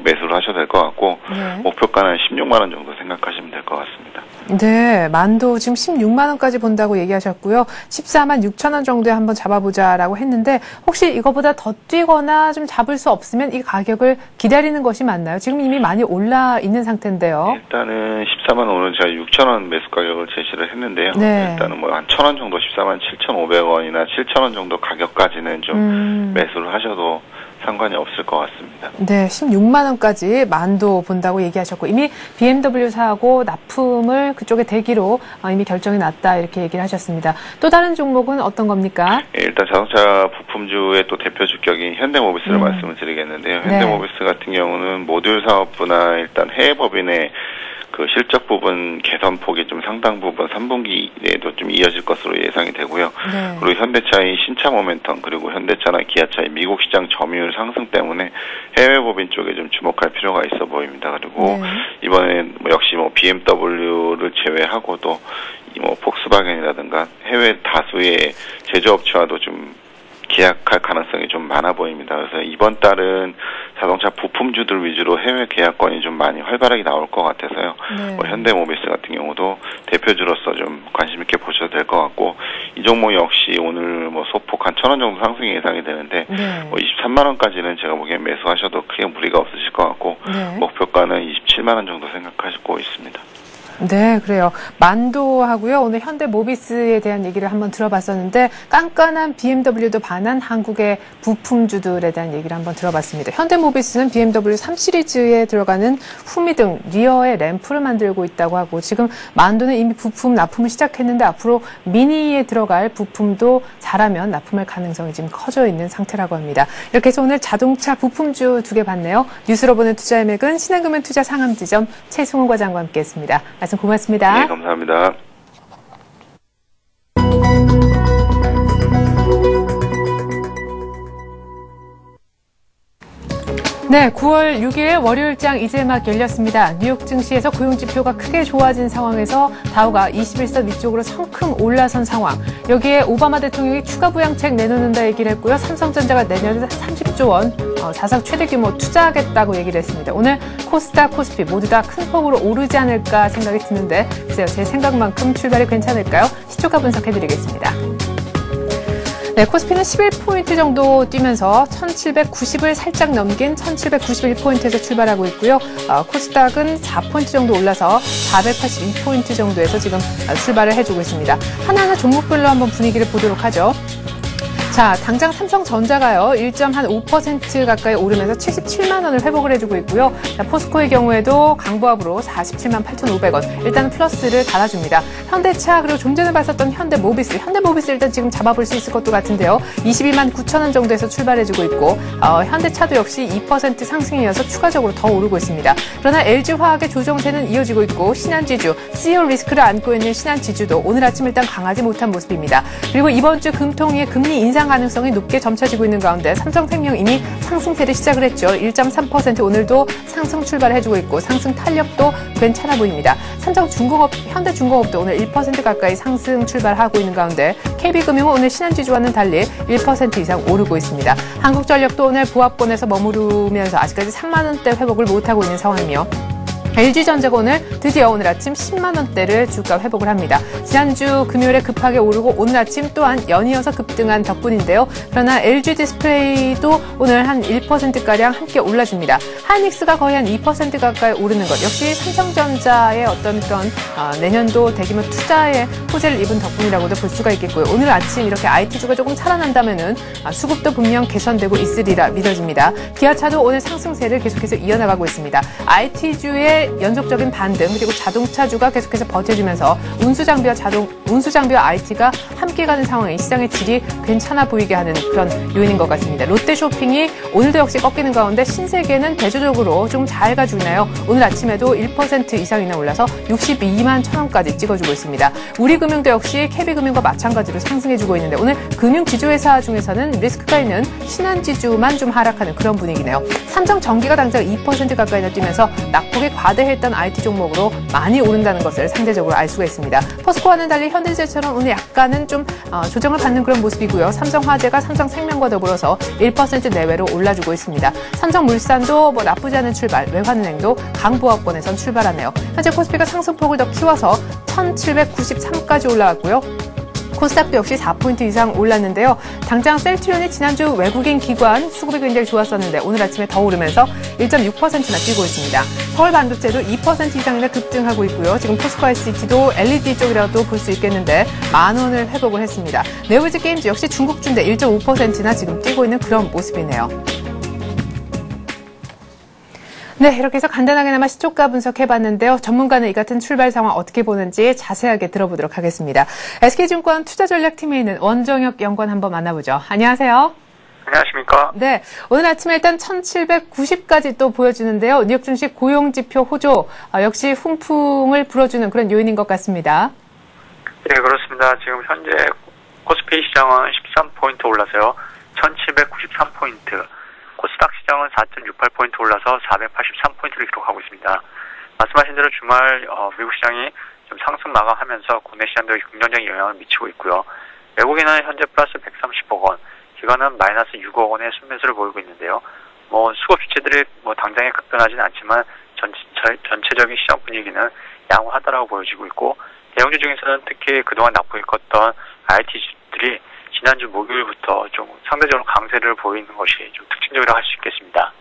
매수를 하셔도 될 것 같고, 목표가는 16만 원 정도 생각하시면 될 것 같습니다. 네, 만도 지금 16만 원까지 본다고 얘기하셨고요. 14만 6천 원 정도에 한번 잡아보자라고 했는데 혹시 이거보다 더 뛰거나 좀 잡을 수 없으면 이 가격을 기다리는 것이 맞나요? 지금 이미 많이 올라 있는 상태인데요. 일단은 14만 원은 제가 6천 원 매수 가격을 제시를 했는데요. 네. 일단은 한 1,000원 정도 14만 7,500원이나 7,000원 정도 가격까지는 좀 매수를 하셔도 상관이 없을 것 같습니다. 네, 16만 원까지 만도 본다고 얘기하셨고 이미 BMW사하고 납품을 그쪽에 대기로 이미 결정이 났다 이렇게 얘기를 하셨습니다. 또 다른 종목은 어떤 겁니까? 일단 자동차 부품주의 또 대표 주격인 현대모비스를 말씀을 드리겠는데요. 현대모비스 같은 경우는 모듈 사업부나 일단 해외 법인의 그 실적 부분 개선폭이 좀 상당 부분 3분기에도 좀 이어질 것으로 예상이 되고요. 그리고 현대차의 신차 모멘텀, 그리고 현대차나 기아차의 미국 시장 점유율 상승 때문에 해외 법인 쪽에 좀 주목할 필요가 있어 보입니다. 그리고 이번에 역시 BMW를 제외하고도 폭스바겐이라든가 해외 다수의 제조업체와도 좀 계약할 가능성이 좀 많아 보입니다. 그래서 이번 달은 자동차 부품주들 위주로 해외 계약권이 좀 많이 활발하게 나올 것 같아서요. 현대모비스 같은 경우도 대표주로서 좀 관심 있게 보셔도 될 것 같고, 이 종목 역시 오늘 소폭 한 1,000원 정도 상승이 예상이 되는데 23만 원까지는 제가 보기엔 매수하셔도 크게 무리가 없으실 것 같고, 목표가는 27만 원 정도 생각하시고 있습니다. 네, 그래요. 만도하고요. 오늘 현대모비스에 대한 얘기를 한번 들어봤었는데 깐깐한 BMW도 반한 한국의 부품주들에 대한 얘기를 한번 들어봤습니다. 현대모비스는 BMW 3 시리즈에 들어가는 후미 등 리어의 램프를 만들고 있다고 하고, 지금 만도는 이미 부품 납품을 시작했는데 앞으로 미니에 들어갈 부품도 잘하면 납품할 가능성이 지금 커져 있는 상태라고 합니다. 이렇게 해서 오늘 자동차 부품주 2개 봤네요. 뉴스로 보는 투자의 맥은 신한금융투자 상암지점 최승훈 과장과 함께했습니다. 말씀 고맙습니다. 네, 감사합니다. 네, 9월 6일 월요일장 이제 막 열렸습니다. 뉴욕 증시에서 고용지표가 크게 좋아진 상황에서 다우가 21선 위쪽으로 성큼 올라선 상황. 여기에 오바마 대통령이 추가 부양책 내놓는다 얘기를 했고요. 삼성전자가 내년에 30조 원 사상 최대 규모 투자하겠다고 얘기를 했습니다. 오늘 코스닥, 코스피 모두 다 큰 폭으로 오르지 않을까 생각이 드는데 글쎄요, 제 생각만큼 출발이 괜찮을까요? 시초가 분석해드리겠습니다. 네, 코스피는 11포인트 정도 뛰면서 1790을 살짝 넘긴 1791포인트에서 출발하고 있고요. 코스닥은 4포인트 정도 올라서 482포인트 정도에서 지금 출발을 해주고 있습니다. 하나하나 종목별로 한번 분위기를 보도록 하죠. 자, 당장 삼성전자가요, 1.5% 가까이 오르면서 77만 원을 회복을 해주고 있고요. 자, 포스코의 경우에도 강보합으로 47만 8,500원. 일단 플러스를 달아줍니다. 현대차, 그리고 좀 전에 봤었던 현대모비스. 현대모비스 일단 지금 잡아볼 수 있을 것도 같은데요. 22만 9천 원 정도에서 출발해주고 있고, 현대차도 역시 2% 상승이어서 추가적으로 더 오르고 있습니다. 그러나 LG화학의 조정세는 이어지고 있고, 신한지주, CEO 리스크를 안고 있는 신한지주도 오늘 아침 일단 강하지 못한 모습입니다. 그리고 이번 주 금통위의 금리 인상 가능성이 높게 점쳐지고 있는 가운데 삼성생명 이미 상승세를 시작을 했죠. 1.3% 오늘도 상승 출발해주고 있고 상승 탄력도 괜찮아 보입니다. 삼성중공업, 현대중공업도 오늘 1% 가까이 상승 출발하고 있는 가운데 KB금융은 오늘 신한지주와는 달리 1% 이상 오르고 있습니다. 한국전력도 오늘 보합권에서 머무르면서 아직까지 3만 원대 회복을 못하고 있는 상황이며 LG전자가 드디어 오늘 아침 10만 원대를 주가 회복을 합니다. 지난주 금요일에 급하게 오르고 오늘 아침 또한 연이어서 급등한 덕분인데요. 그러나 LG디스플레이도 오늘 한 1%가량 함께 올라줍니다. 하이닉스가 거의 한 2% 가까이 오르는 것 역시 삼성전자의 어떤 그런 내년도 대규모 투자에 호재를 입은 덕분이라고도 볼 수가 있겠고요. 오늘 아침 이렇게 IT주가 조금 살아난다면은 수급도 분명 개선되고 있으리라 믿어집니다. 기아차도 오늘 상승세를 계속해서 이어나가고 있습니다. IT주의 연속적인 반등 그리고 자동차주가 계속해서 버텨주면서 운수장비와 IT가 함께 가는 상황이 시장의 질이 괜찮아 보이게 하는 그런 요인인 것 같습니다. 롯데쇼핑이 오늘도 역시 꺾이는 가운데 신세계는 대조적으로 좀 잘 가지고 있나요? 오늘 아침에도 1% 이상이나 올라서 62만 1,000원까지 찍어주고 있습니다. 우리금융도 역시 KB금융과 마찬가지로 상승해주고 있는데 오늘 금융지주회사 중에서는 리스크가 있는 신한지주만 좀 하락하는 그런 분위기네요. 삼성전기가 당장 2% 가까이나 뛰면서 낙폭이 과대했던 IT 종목으로 많이 오른다는 것을 상대적으로 알 수가 있습니다. 포스코와는 달리 현대제처럼 오늘 약간은 좀 조정을 받는 그런 모습이고요. 삼성화재가 삼성생명과 더불어서 1% 내외로 올라주고 있습니다. 삼성물산도 나쁘지 않은 출발, 외환은행도 강보합권에선 출발하네요. 현재 코스피가 상승폭을 더 키워서 1793까지 올라왔고요. 코스닥도 역시 4포인트 이상 올랐는데요. 당장 셀트리온이 지난주 외국인 기관 수급이 굉장히 좋았었는데 오늘 아침에 더 오르면서 1.6%나 뛰고 있습니다. 서울반도체도 2% 이상이나 급등하고 있고요. 지금 포스코 ICT도 LED 쪽이라도 볼 수 있겠는데 10,000원을 회복을 했습니다. 네오지 게임즈 역시 중국주인데 1.5%나 지금 뛰고 있는 그런 모습이네요. 네, 이렇게 해서 간단하게나마 시초가 분석해봤는데요. 전문가는 이 같은 출발 상황 어떻게 보는지 자세하게 들어보도록 하겠습니다. SK증권 투자전략팀에 있는 원정혁 연구원 한번 만나보죠. 안녕하세요. 안녕하십니까. 네, 오늘 아침에 일단 1790까지 또 보여주는데요. 뉴욕 증시 고용지표 호조 역시 훈풍을 불어주는 그런 요인인 것 같습니다. 네, 그렇습니다. 지금 현재 코스피 시장은 13포인트 올라서요. 1793포인트. 코스닥 시장은 4.68포인트 올라서 483포인트를 기록하고 있습니다. 말씀하신 대로 주말 미국 시장이 좀 상승 마감하면서 국내 시장도 긍정적인 영향을 미치고 있고요. 외국인은 현재 플러스 130억 원, 기관은 마이너스 6억 원의 순매수를 보이고 있는데요. 수급 주체들이 당장에 급변하지는 않지만 전체적인 시장 분위기는 양호하다라고 보여지고 있고, 대형주 중에서는 특히 그동안 낙폭이 컸던 IT주들이 지난주 목요일부터 좀 상대적으로 강세를 보이는 것이 좀 특징적이라고 할 수 있겠습니다.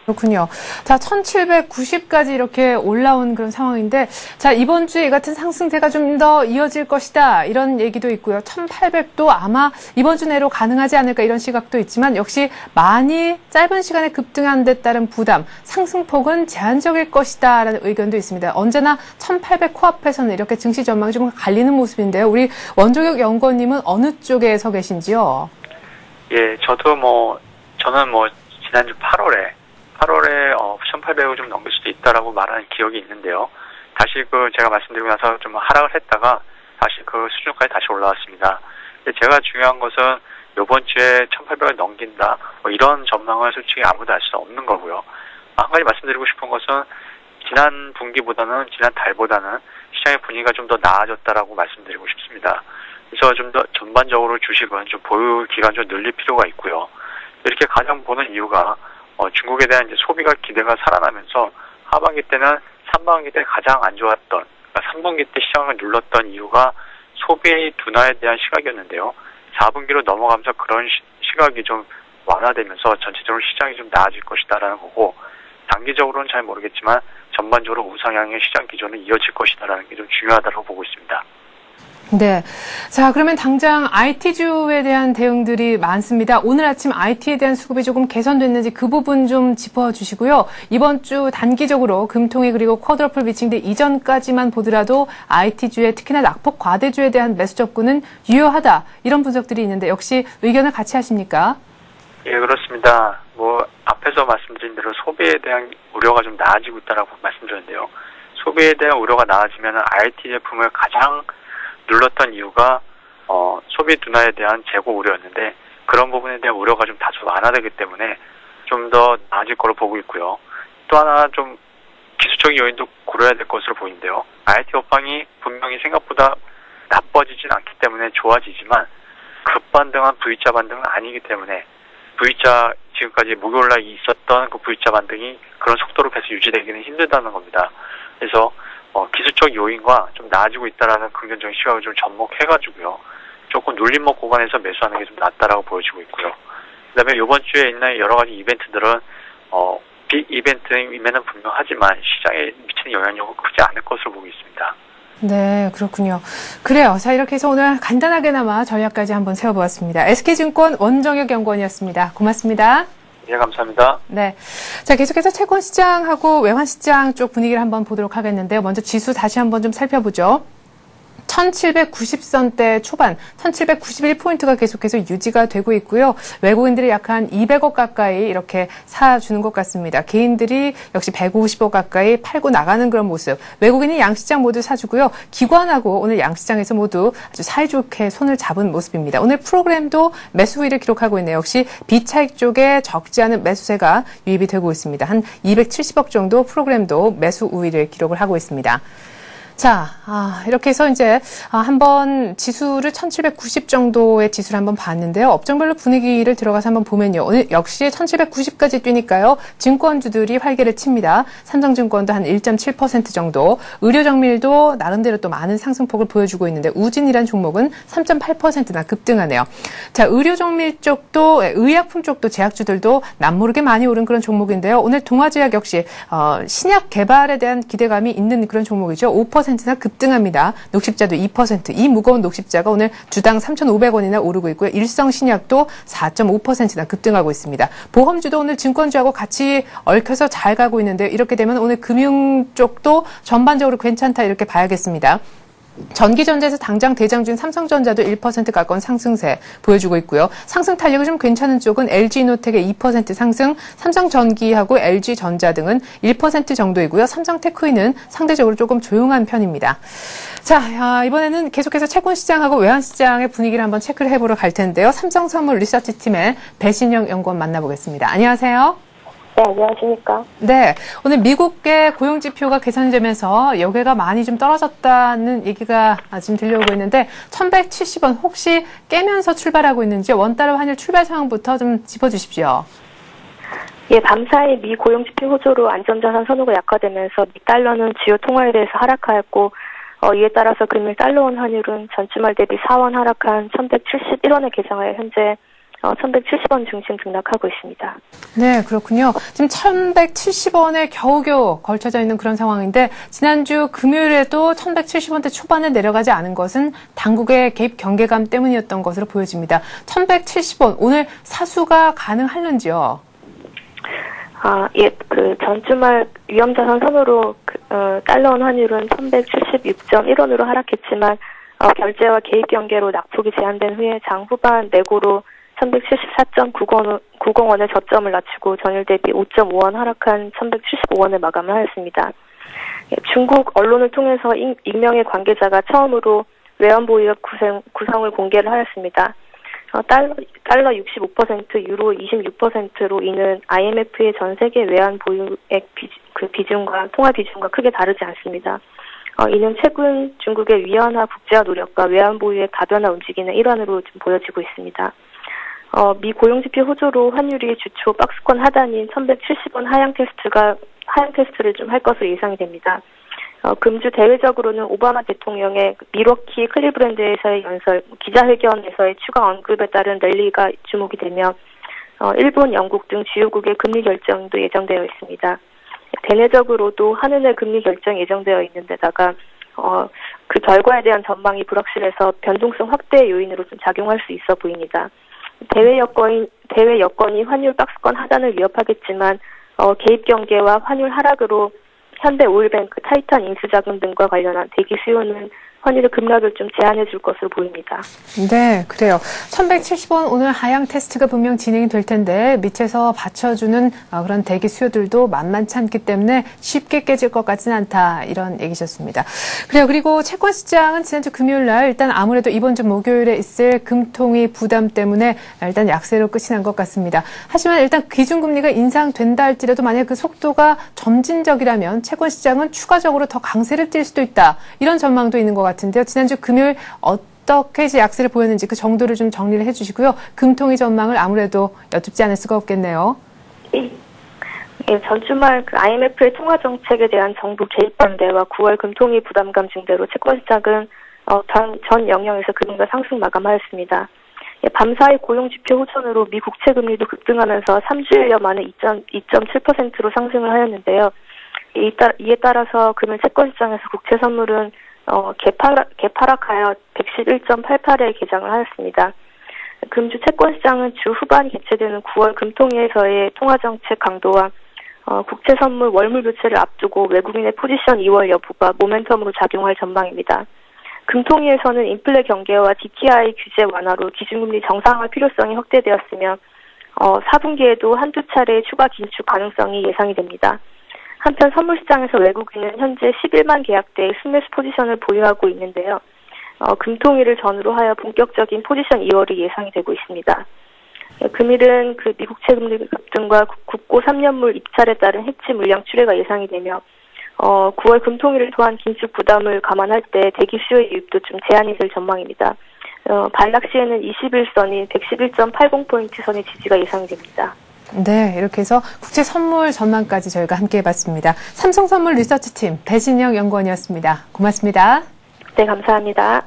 그렇군요. 자, 1790까지 이렇게 올라온 그런 상황인데, 자, 이번 주에 이 같은 상승세가 좀 더 이어질 것이다. 이런 얘기도 있고요. 1800도 아마 이번 주 내로 가능하지 않을까 이런 시각도 있지만, 역시 많이 짧은 시간에 급등한 데 따른 부담, 상승폭은 제한적일 것이다. 라는 의견도 있습니다. 언제나 1800 코앞에서는 이렇게 증시 전망이 좀 갈리는 모습인데요. 우리 원종혁 연구원님은 어느 쪽에 서 계신지요? 예, 저는 지난주 8월에 1800을 좀 넘길 수도 있다라고 말하는 기억이 있는데요. 다시 제가 말씀드리고 나서 좀 하락을 했다가 다시 그 수준까지 다시 올라왔습니다. 제가 중요한 것은 이번 주에 1800을 넘긴다 뭐 이런 전망을 솔직히 아무도 알 수 없는 거고요. 한 가지 말씀드리고 싶은 것은 지난 분기보다는 지난 달보다는 시장의 분위기가 좀 더 나아졌다라고 말씀드리고 싶습니다. 그래서 좀 더 전반적으로 주식은 좀 보유 기간 좀 늘릴 필요가 있고요. 이렇게 가장 보는 이유가 중국에 대한 이제 소비가 기대가 살아나면서 하반기 때는 3분기 때 가장 안 좋았던, 그러니까 3분기 때 시장을 눌렀던 이유가 소비 둔화에 대한 시각이었는데요. 4분기로 넘어가면서 그런 시각이 좀 완화되면서 전체적으로 시장이 좀 나아질 것이다라는 거고, 단기적으로는 잘 모르겠지만 전반적으로 우상향의 시장 기조는 이어질 것이다라는 게 좀 중요하다고 보고 있습니다. 네. 자, 그러면 당장 IT주에 대한 대응들이 많습니다. 오늘 아침 IT에 대한 수급이 조금 개선됐는지 그 부분 좀 짚어주시고요. 이번 주 단기적으로 금통위 그리고 쿼드러플 비칭대 이전까지만 보더라도 IT주에 특히나 낙폭 과대주에 대한 매수 접근은 유효하다. 이런 분석들이 있는데 역시 의견을 같이 하십니까? 예, 그렇습니다. 앞에서 말씀드린 대로 소비에 대한 우려가 좀 나아지고 있다라고 말씀드렸는데요. 소비에 대한 우려가 나아지면 IT 제품을 가장 눌렀던 이유가 소비 둔화에 대한 재고 우려였는데 그런 부분에 대한 우려가 좀 다소 완화되기 때문에 좀 더 나아질 거로 보고 있고요. 또 하나 좀 기술적인 요인도 고려해야 될 것으로 보이는데요. IT 업황이 분명히 생각보다 나빠지진 않기 때문에 좋아지지만 급반등한 V자 반등은 아니기 때문에 V자 지금까지 목요일날 있었던 그 V자 반등이 그런 속도로 계속 유지되기는 힘들다는 겁니다. 그래서 기술적 요인과 좀 나아지고 있다라는 긍정적인 시각을 좀 접목해가지고요. 조금 눌림목 구간에서 매수하는 게 좀 낫다라고 보여지고 있고요. 그다음에 이번 주에 있는 여러 가지 이벤트들은 빅 이벤트임에는 분명하지만 시장에 미치는 영향력은 크지 않을 것으로 보고 있습니다. 네, 그렇군요. 그래요. 자, 이렇게 해서 오늘 간단하게나마 전략까지 한번 세워보았습니다. SK증권 원정혁 연구원이었습니다. 고맙습니다. 네, 감사합니다. 네. 자, 계속해서 채권시장하고 외환시장 쪽 분위기를 한번 보도록 하겠는데요. 먼저 지수 다시 한번 좀 살펴보죠. 1790선대 초반, 1791포인트가 계속해서 유지가 되고 있고요. 외국인들이 약 한 200억 가까이 이렇게 사주는 것 같습니다. 개인들이 역시 150억 가까이 팔고 나가는 그런 모습. 외국인이 양시장 모두 사주고요. 기관하고 오늘 양시장에서 모두 아주 사이좋게 손을 잡은 모습입니다. 오늘 프로그램도 매수 우위를 기록하고 있네요. 역시 비차익 쪽에 적지 않은 매수세가 유입이 되고 있습니다. 한 270억 정도 프로그램도 매수 우위를 기록을 하고 있습니다. 자, 이렇게 해서 이제 한번 지수를 1790 정도의 지수를 한번 봤는데요. 업종별로 분위기를 들어가서 한번 보면요. 오늘 역시 1790까지 뛰니까요. 증권주들이 활개를 칩니다. 삼성증권도 한 1.7% 정도. 의료정밀도 나름대로 또 많은 상승폭을 보여주고 있는데 우진이란 종목은 3.8%나 급등하네요. 자, 의료정밀 쪽도 의약품 쪽도 제약주들도 남모르게 많이 오른 그런 종목인데요. 오늘 동아제약 역시 신약 개발에 대한 기대감이 있는 그런 종목이죠. 5%나 급등합니다. 녹십자도 2%. 이 무거운 녹십자가 오늘 주당 3,500원이나 오르고 있고요. 일성신약도 4.5%나 급등하고 있습니다. 보험주도 오늘 증권주하고 같이 얽혀서 잘 가고 있는데요. 이렇게 되면 오늘 금융 쪽도 전반적으로 괜찮다 이렇게 봐야겠습니다. 전기전자에서 당장 대장주인 삼성전자도 1% 가까운 상승세 보여주고 있고요. 상승 탄력이 좀 괜찮은 쪽은 LG이노텍의 2% 상승, 삼성전기하고 LG전자 등은 1% 정도이고요. 삼성테크인은 상대적으로 조금 조용한 편입니다. 자, 이번에는 계속해서 채권시장하고 외환시장의 분위기를 한번 체크를 해보러 갈 텐데요. 삼성선물 리서치팀의 배신영 연구원 만나보겠습니다. 안녕하세요. 네, 안녕하십니까. 네, 오늘 미국의 고용지표가 개선되면서 여기가 많이 좀 떨어졌다는 얘기가 지금 들려오고 있는데 1170원 혹시 깨면서 출발하고 있는지 원달러 환율 출발 상황부터 좀 짚어주십시오. 예, 밤사이 미 고용지표 호조로 안전자산 선호가 약화되면서 미 달러는 주요 통화에 대해서 하락하였고 이에 따라서 금일 달러원 환율은 전주말 대비 4원 하락한 1171원에 개장하여 현재 1170원 중심 등락하고 있습니다. 네, 그렇군요. 지금 1170원에 겨우겨우 걸쳐져 있는 그런 상황인데 지난주 금요일에도 1170원대 초반에 내려가지 않은 것은 당국의 개입 경계감 때문이었던 것으로 보여집니다. 1170원 오늘 사수가 가능할는지요? 예, 전주말 위험자산 선호로 달러원 환율은 1176.1원으로 하락했지만 결제와 개입 경계로 낙폭이 제한된 후에 장 후반 내고로 1174.90원의 저점을 낮추고 전일 대비 5.5원 하락한 1175원을 마감을 하였습니다. 중국 언론을 통해서 익명의 관계자가 처음으로 외환보유액 구성을 공개를 하였습니다. 달러 65%, 유로 26%로 이는 IMF의 전 세계 외환 보유액 비중과 통화 비중과 크게 다르지 않습니다. 이는 최근 중국의 위안화 국제화 노력과 외환 보유액 다변화 움직이는 일환으로 좀 보여지고 있습니다. 미 고용지표 호조로 환율이 주초 박스권 하단인 1170원 하향 테스트를 좀 할 것으로 예상이 됩니다. 금주 대외적으로는 오바마 대통령의 밀워키 클리브랜드에서의 연설, 기자회견에서의 추가 언급에 따른 랠리가 주목이 되며 일본, 영국 등 주요국의 금리 결정도 예정되어 있습니다. 대내적으로도 한은의 금리 결정 예정되어 있는 데다가 그 결과에 대한 전망이 불확실해서 변동성 확대 요인으로 좀 작용할 수 있어 보입니다. 대외 여건이 환율 박스권 하단을 위협하겠지만 개입 경계와 환율 하락으로 현대 오일뱅크, 타이탄 인수자금 등과 관련한 대기 수요는 환율의 급락을 좀 제한해 줄 것으로 보입니다. 네, 그래요. 1170원 오늘 하향 테스트가 분명 진행이 될 텐데 밑에서 받쳐주는 그런 대기 수요들도 만만치 않기 때문에 쉽게 깨질 것 같지는 않다. 이런 얘기셨습니다. 그래요. 그리고 채권 시장은 지난주 금요일 날 일단 아무래도 이번 주 목요일에 있을 금통위 부담 때문에 일단 약세로 끝이 난 것 같습니다. 하지만 일단 기준금리가 인상된다 할지라도 만약 그 속도가 점진적이라면 채권 시장은 추가적으로 더 강세를 띌 수도 있다. 이런 전망도 있는 것 같은데요. 지난주 금요일 어떻게 이제 약세를 보였는지 그 정도를 좀 정리를 해주시고요. 금통위 전망을 아무래도 여쭙지 않을 수가 없겠네요. 예, 전주말 IMF의 통화 정책에 대한 정부 개입 반대와 9월 금통위 부담감 증대로 채권 시장은 전 영역에서 금리가 상승 마감하였습니다. 예, 밤사이 고용지표 호전으로 미 국채 금리도 급등하면서 3주일여 만에 2.7%로 상승을 하였는데요. 이에 따라서 금일 채권 시장에서 국채 선물은 개파락하여 111.88에 개장을 하였습니다. 금주 채권 시장은 주 후반 개최되는 9월 금통위에서의 통화정책 강도와 국채 선물 월물 교체를 앞두고 외국인의 포지션 2월 여부가 모멘텀으로 작용할 전망입니다. 금통위에서는 인플레 경계와 DTI 규제 완화로 기준금리 정상화 필요성이 확대되었으며 4분기에도 한두 차례 추가 긴축 가능성이 예상이 됩니다. 한편 선물시장에서 외국인은 현재 11만 계약대의 순매수 포지션을 보유하고 있는데요. 금통위를 전후로 하여 본격적인 포지션 2월이 예상이 되고 있습니다. 금일은 그 미국채 금리 급등과 국고 3년물 입찰에 따른 해치 물량 출회가 예상이 되며 9월 금통위를 통한 긴축 부담을 감안할 때 대기 수요의 유입도 좀 제한이 될 전망입니다. 반락 시에는 21선인 111.80포인트 선의 지지가 예상이 됩니다. 네, 이렇게 해서 국제 선물 전망까지 저희가 함께 해봤습니다. 삼성선물 리서치팀 배진영 연구원이었습니다. 고맙습니다. 네, 감사합니다.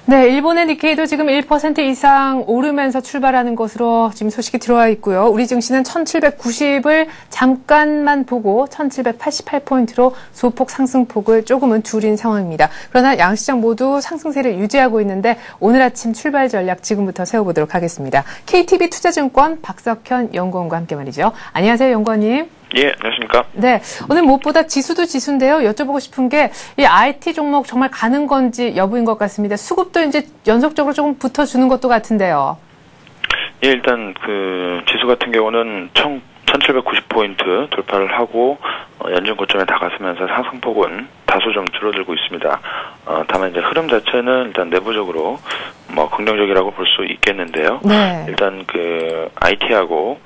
네, 일본의 니케이도 지금 1% 이상 오르면서 출발하는 것으로 지금 소식이 들어와 있고요. 우리 증시는 1790을 잠깐만 보고 1788포인트로 소폭 상승폭을 조금은 줄인 상황입니다. 그러나 양시장 모두 상승세를 유지하고 있는데 오늘 아침 출발 전략 지금부터 세워보도록 하겠습니다. KTB 투자증권 박석현 연구원과 함께 말이죠. 안녕하세요, 연구원님. 예, 안녕하십니까. 네, 오늘 무엇보다 지수도 지수인데요. 여쭤보고 싶은 게 이 IT 종목 정말 가는 건지 여부인 것 같습니다. 수급도 이제 연속적으로 조금 붙어주는 것도 같은데요. 예, 일단 그 지수 같은 경우는 1790포인트 돌파를 하고 연중 고점에 다가서면서 상승폭은 다소 좀 줄어들고 있습니다. 다만 이제 흐름 자체는 일단 내부적으로 뭐 긍정적이라고 볼 수 있겠는데요. 네. 일단 그 IT하고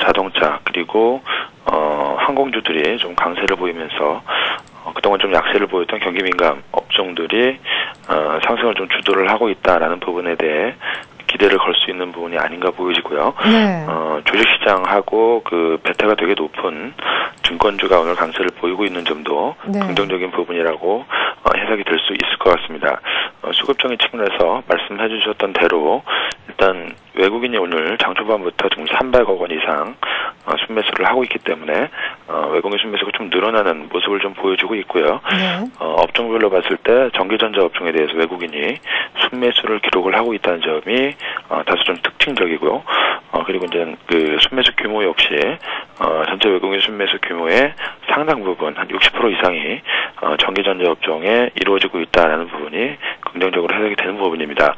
자동차 그리고 항공주들이 좀 강세를 보이면서 그동안 좀 약세를 보였던 경기 민감 업종들이 상승을 좀 주도를 하고 있다라는 부분에 대해 기대를 걸 수 있는 부분이 아닌가 보여지고요. 네. 주식시장하고 그 베타가 되게 높은 증권주가 오늘 강세를 보이고 있는 점도 네. 긍정적인 부분이라고 해석이 될 수 있을 것 같습니다. 수급적인 측면에서 말씀해 주셨던 대로 일단 외국인이 오늘 장 초반부터 지금 300억 원 이상 순매수를 하고 있기 때문에 외국인 순매수가 좀 늘어나는 모습을 좀 보여주고 있고요. 네. 업종별로 봤을 때 전기전자 업종에 대해서 외국인이 순매수를 기록을 하고 있다는 점이 다소 좀 특징적이고요. 그리고 이제 그 순매수 규모 역시 전체 외국인 순매수 규모의 상당 부분 한 60% 이상이 전기전자 업종에 이루어지고 있다라는 부분이 긍정적으로 해석이 되는 부분입니다.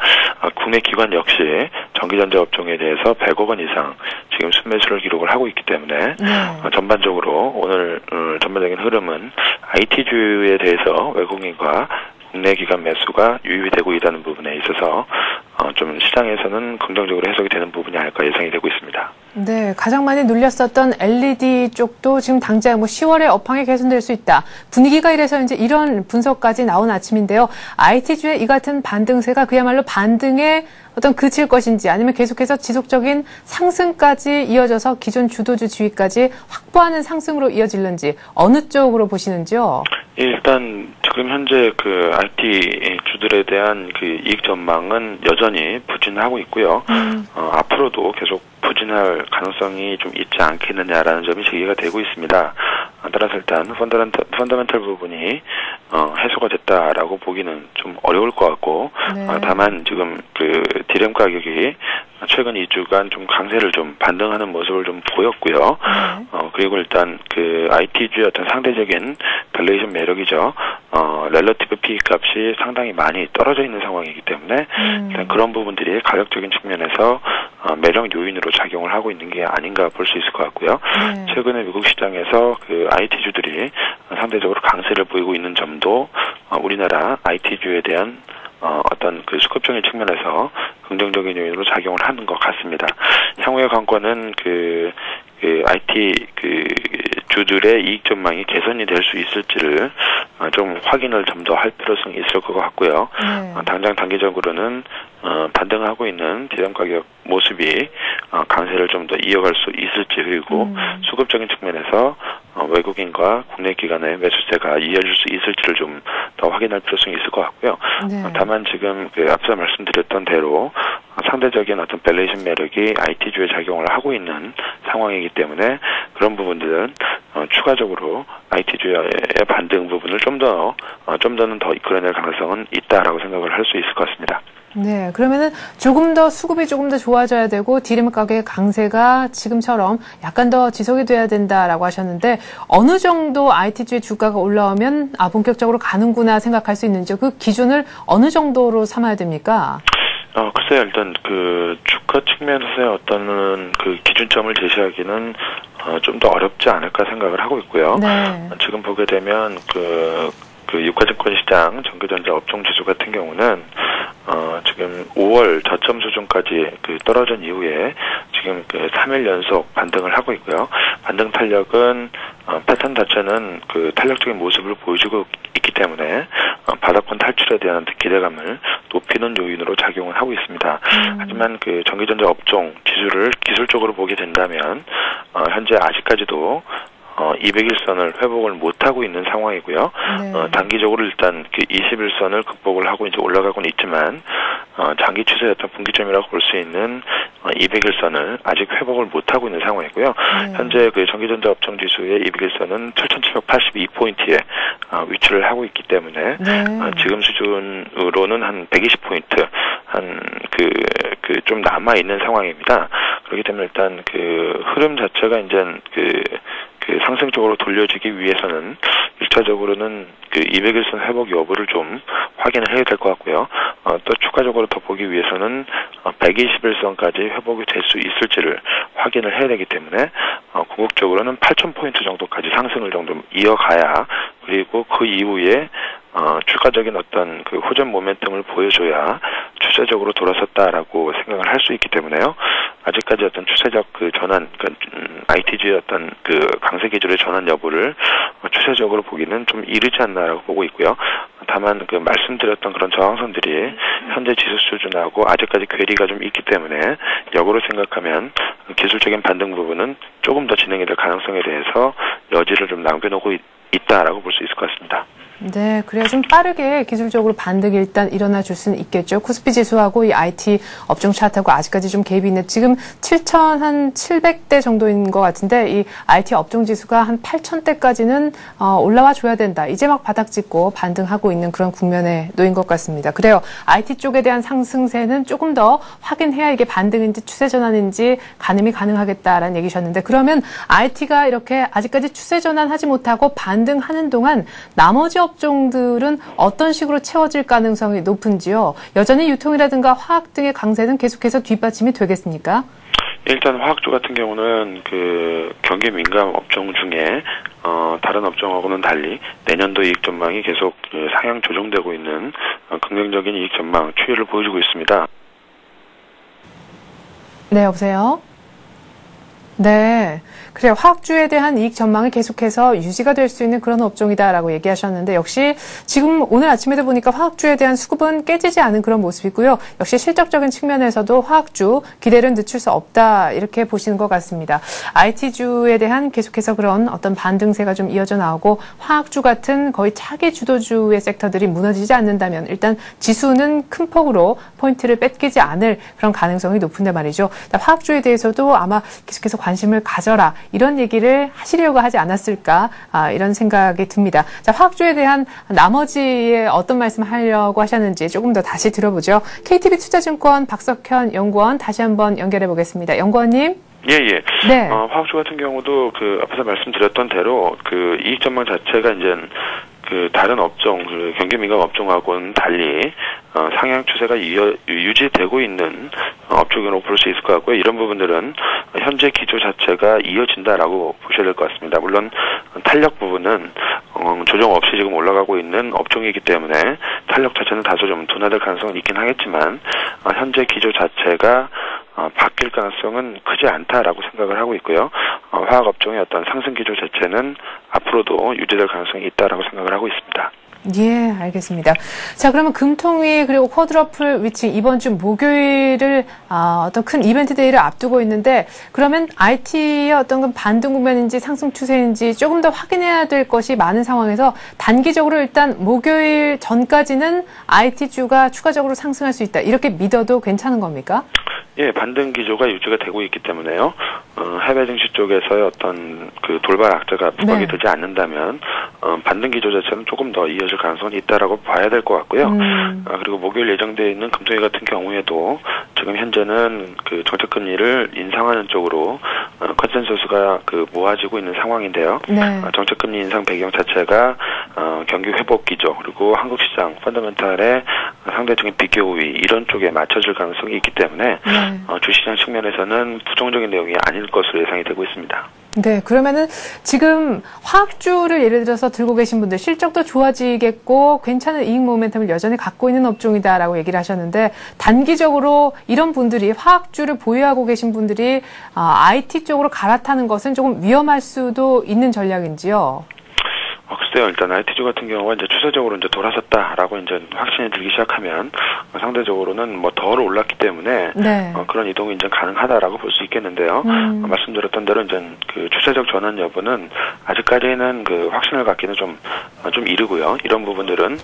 국내 기관 역시 전기전자 업종에 대해서 100억 원 이상 지금 순매수를 기록을 하고 있기 때문에 전반적으로 오늘 전반적인 흐름은 IT주에 대해서 외국인과 국내 기관 매수가 유입되고 있다는 부분에 있어서 좀 시장에서는 긍정적으로 해석이 되는 부분이 아닐까 예상이 되고 있습니다. 네, 가장 많이 눌렸었던 LED 쪽도 지금 당장 10월에 업황이 개선될 수 있다. 분위기가 이래서 이제 이런 분석까지 나온 아침인데요. IT주의 이 같은 반등세가 그야말로 반등에 어떤 그칠 것인지 아니면 계속해서 지속적인 상승까지 이어져서 기존 주도주 지위까지 확보하는 상승으로 이어질는지 어느 쪽으로 보시는지요? 일단 지금 현재 그 IT 주들에 대한 그 이익 전망은 여전히 부진하고 있고요. 앞으로도 계속 부진할 가능성이 좀 있지 않겠느냐라는 점이 제기가 되고 있습니다. 따라서 일단 펀더멘털 부분이 해소가 됐다라고 보기는 좀 어려울 것 같고 다만 지금 그 디램 가격이 최근 2주간 좀 강세를 좀 반등하는 모습을 좀 보였고요. 그리고 일단 그 IT주의 어떤 상대적인 밸류에이션 매력이죠. 렐러티브 P 값이 상당히 많이 떨어져 있는 상황이기 때문에 일단 그런 부분들이 가격적인 측면에서 매력 요인으로 작용을 하고 있는 게 아닌가 볼 수 있을 것 같고요. 최근에 미국 시장에서 그 IT주들이 상대적으로 강세를 보이고 있는 점도 우리나라 IT주에 대한 어떤 그 수급적인 측면에서 긍정적인 요인으로 작용을 하는 것 같습니다. 향후의 관건은 그 IT 주들의 이익 전망이 개선이 될 수 있을지를 좀 확인을 좀 더 할 필요성이 있을 것 같고요. 당장 단기적으로는 반등하고 있는 디램 가격 모습이 강세를 좀 더 이어갈 수 있을지 그리고 수급적인 측면에서 외국인과 국내 기관의 매수세가 이어질 수 있을지를 좀 더 확인할 필요성이 있을 것 같고요. 다만 지금 그 앞서 말씀드렸던 대로 상대적인 어떤 밸류에이션 매력이 IT주에 작용을 하고 있는 상황이기 때문에 그런 부분들은 추가적으로 IT주의 반등 부분을 좀 더는 더 이끌어낼 가능성은 있다라고 생각을 할 수 있을 것 같습니다. 네, 그러면은 조금 더 수급이 조금 더 좋아져야 되고 디램 가격의 강세가 지금처럼 약간 더 지속이 돼야 된다라고 하셨는데 어느 정도 IT주의 주가가 올라오면 본격적으로 가는구나 생각할 수 있는지 그 기준을 어느 정도로 삼아야 됩니까? 글쎄요, 일단 그 주가 측면에서의 어떤 그 기준점을 제시하기는 좀 더 어렵지 않을까 생각을 하고 있고요. 지금 보게 되면 그 유가증권 시장 전기전자 업종 지수 같은 경우는 지금 5월 저점 수준까지 그 떨어진 이후에 지금 그 3일 연속 반등을 하고 있고요. 반등 탄력은 패턴 자체는 그 탄력적인 모습을 보여주고 있기 때문에 바닥권 탈출에 대한 기대감을 높이는 요인으로 작용을 하고 있습니다. 하지만 그 전기전자 업종 지수를 기술적으로 보게 된다면 현재 아직까지도 200일선을 회복을 못하고 있는 상황이고요. 단기적으로 일단 그 21선을 극복을 하고 이제 올라가고는 있지만, 장기 추세의 어떤 분기점이라고 볼 수 있는 200일선을 아직 회복을 못하고 있는 상황이고요. 현재 그 전기전자 업종 지수의 200일선은 7,782포인트에 위치를 하고 있기 때문에, 지금 수준으로는 한 120포인트, 좀 남아있는 상황입니다. 그렇기 때문에 일단 그 흐름 자체가 이제 그 상승적으로 돌려지기 위해서는 1차적으로는 그 200일선 회복 여부를 좀 확인을 해야 될 것 같고요. 또 추가적으로 더 보기 위해서는 120일선까지 회복이 될 수 있을지를 확인을 해야 되기 때문에 궁극적으로는 8,000포인트 정도까지 상승을 정도 이어가야 그리고 그 이후에 추가적인 어떤 그 호전 모멘텀을 보여줘야 추세적으로 돌아섰다라고 생각을 할 수 있기 때문에요. 아직까지 어떤 추세적 그 전환, IT주의 어떤 그 강세 기조의 전환 여부를 추세적으로 보기는 좀 이르지 않나라고 보고 있고요. 다만 그 말씀드렸던 그런 저항선들이 현재 지수 수준하고 아직까지 괴리가 좀 있기 때문에 역으로 생각하면 기술적인 반등 부분은 조금 더 진행이 될 가능성에 대해서 여지를 좀 남겨놓고 있다라고 볼 수 있을 것 같습니다. 네, 그래야 좀 빠르게 기술적으로 반등이 일단 일어나 줄 수는 있겠죠. 코스피 지수하고 이 IT 업종 차트하고 아직까지 좀 갭이 있네. 지금 7,700대 정도인 것 같은데 이 IT 업종 지수가 한 8,000대까지는 올라와 줘야 된다. 이제 막 바닥 찍고 반등하고 있는 그런 국면에 놓인 것 같습니다. 그래요. IT 쪽에 대한 상승세는 조금 더 확인해야 이게 반등인지 추세 전환인지 가늠이 가능하겠다라는 얘기셨는데 그러면 IT가 이렇게 아직까지 추세 전환하지 못하고 반등하는 동안 나머지 업종들은 어떤 식으로 채워질 가능성이 높은지요? 여전히 유통이라든가 화학 등의 강세는 계속해서 뒷받침이 되겠습니까? 일단 화학주 같은 경우는 그 경기 민감 업종 중에 다른 업종하고는 달리 내년도 이익 전망이 계속 상향 조정되고 있는 긍정적인 이익 전망 추이를 보여주고 있습니다. 네, 여보세요? 네. 그래요. 화학주에 대한 이익 전망이 계속해서 유지가 될 수 있는 그런 업종이다라고 얘기하셨는데 역시 지금 오늘 아침에도 보니까 화학주에 대한 수급은 깨지지 않은 그런 모습이고요. 역시 실적적인 측면에서도 화학주 기대를 늦출 수 없다 이렇게 보시는 것 같습니다. IT주에 대한 계속해서 그런 어떤 반등세가 좀 이어져 나오고 화학주 같은 거의 차기 주도주의 섹터들이 무너지지 않는다면 일단 지수는 큰 폭으로 포인트를 뺏기지 않을 그런 가능성이 높은데 말이죠. 화학주에 대해서도 아마 계속해서 관심을 가져라. 이런 얘기를 하시려고 하지 않았을까 이런 생각이 듭니다. 자, 화학주에 대한 나머지의 어떤 말씀 하려고 하셨는지 조금 더 다시 들어보죠. KTB 투자증권 박석현 연구원 다시 한번 연결해 보겠습니다. 연구원님. 예. 네. 화학주 같은 경우도 그 앞에서 말씀드렸던 대로 그 이익 전망 자체가 이제 그 다른 업종, 그 경기 민감 업종하고는 달리 상향 추세가 유지되고 있는 업종으로 볼 수 있을 것 같고요. 이런 부분들은 현재 기조 자체가 이어진다라고 보셔야 될 것 같습니다. 물론 탄력 부분은 조정 없이 지금 올라가고 있는 업종이기 때문에 탄력 자체는 다소 좀 둔화될 가능성은 있긴 하겠지만 현재 기조 자체가 바뀔 가능성은 크지 않다라고 생각을 하고 있고요. 화학 업종의 어떤 상승 기조 자체는 앞으로도 유지될 가능성이 있다라고 생각을 하고 있습니다. 예, 알겠습니다. 자, 그러면 금통위 그리고 쿼드러플 위칭 이번 주 목요일을 어떤 큰 이벤트 데이를 앞두고 있는데 그러면 IT의 어떤 반등 국면인지 상승 추세인지 조금 더 확인해야 될 것이 많은 상황에서 단기적으로 일단 목요일 전까지는 IT주가 추가적으로 상승할 수 있다. 이렇게 믿어도 괜찮은 겁니까? 예, 반등 기조가 유지가 되고 있기 때문에요. 해외 증시 쪽에서의 어떤 그 돌발 악재가 부각이 되지 않는다면 반등 기조 자체는 조금 더 이어질 가능성이 있다라고 봐야 될 것 같고요. 그리고 목요일 예정되어 있는 금통위 같은 경우에도 지금 현재는 그 정책금리를 인상하는 쪽으로 컨센서스가 그 모아지고 있는 상황인데요. 네. 정책금리 인상 배경 자체가 경기 회복 기조 그리고 한국 시장 펀더멘탈의 상대적인 비교 우위 이런 쪽에 맞춰질 가능성이 있기 때문에 주시장 측면에서는 부정적인 내용이 아닐 것으로 예상이 되고 있습니다. 네, 그러면은 지금 화학주를 예를 들어서 들고 계신 분들 실적도 좋아지겠고 괜찮은 이익 모멘텀을 여전히 갖고 있는 업종이다라고 얘기를 하셨는데 단기적으로 이런 분들이 화학주를 보유하고 계신 분들이 IT 쪽으로 갈아타는 것은 조금 위험할 수도 있는 전략인지요? 글쎄요, 일단 IT주 같은 경우가 이제 추세적으로 이제 돌아섰다라고 이제 확신이 들기 시작하면 상대적으로는 뭐 덜 올랐기 때문에 그런 이동이 이제 가능하다라고 볼 수 있겠는데요. 말씀드렸던 대로 이제 그 추세적 전환 여부는 아직까지는 그 확신을 갖기는 좀 이르고요. 이런 부분들은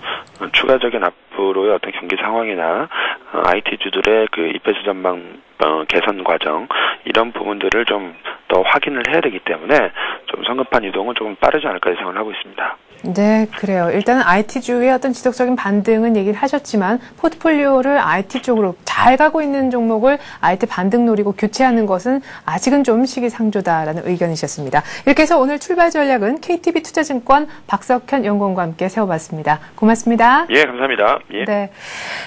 추가적인 앞으로의 어떤 경기 상황이나 IT주들의 그 EPS 전망 개선 과정 이런 부분들을 좀 더 확인을 해야 되기 때문에 좀 성급한 이동은 조금 빠르지 않을까 예상을 하고 있습니다. 네, 그래요. 일단은 IT주의 어떤 지속적인 반등은 얘기를 하셨지만 포트폴리오를 IT 쪽으로 잘 가고 있는 종목을 IT 반등 노리고 교체하는 것은 아직은 좀 시기상조다라는 의견이셨습니다. 이렇게 해서 오늘 출발 전략은 KTB 투자증권 박석현 연구원과 함께 세워봤습니다. 고맙습니다. 예, 감사합니다. 예. 네.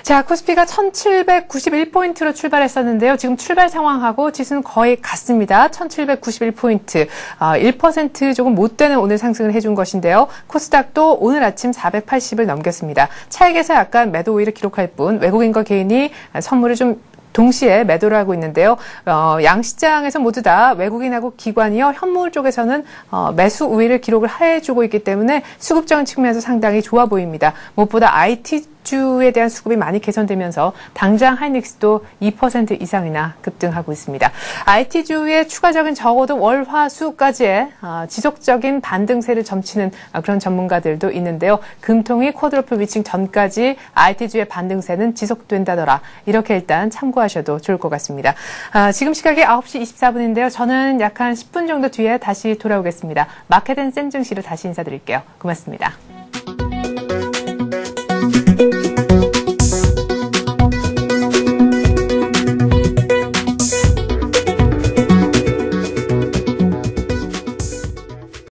자, 코스피가 1791포인트로 출발했었는데요. 지금 출발 상황하고 지수는 거의 같습니다. 1791포인트. 1% 조금 못 되는 오늘 상승을 해준 것인데요. 코스닥도 오늘 아침 480을 넘겼습니다. 차익에서 약간 매도 우위를 기록할 뿐 외국인과 개인이 선물을 좀 동시에 매도를 하고 있는데요. 양시장에서 모두 다 외국인하고 기관이요. 현물 쪽에서는 매수 우위를 기록을 해주고 있기 때문에 수급적인 측면에서 상당히 좋아 보입니다. 무엇보다 IT 주에 대한 수급이 많이 개선되면서 당장 하이닉스도 2% 이상이나 급등하고 있습니다. IT주의 추가적인 적어도 월, 화, 수까지의 지속적인 반등세를 점치는 그런 전문가들도 있는데요. 금통위 쿼드러플 위칭 전까지 IT주의 반등세는 지속된다더라. 이렇게 일단 참고하셔도 좋을 것 같습니다. 지금 시각이 9시 24분인데요. 저는 약 한 10분 정도 뒤에 다시 돌아오겠습니다. 마켓앤센 증시로 다시 인사드릴게요. 고맙습니다.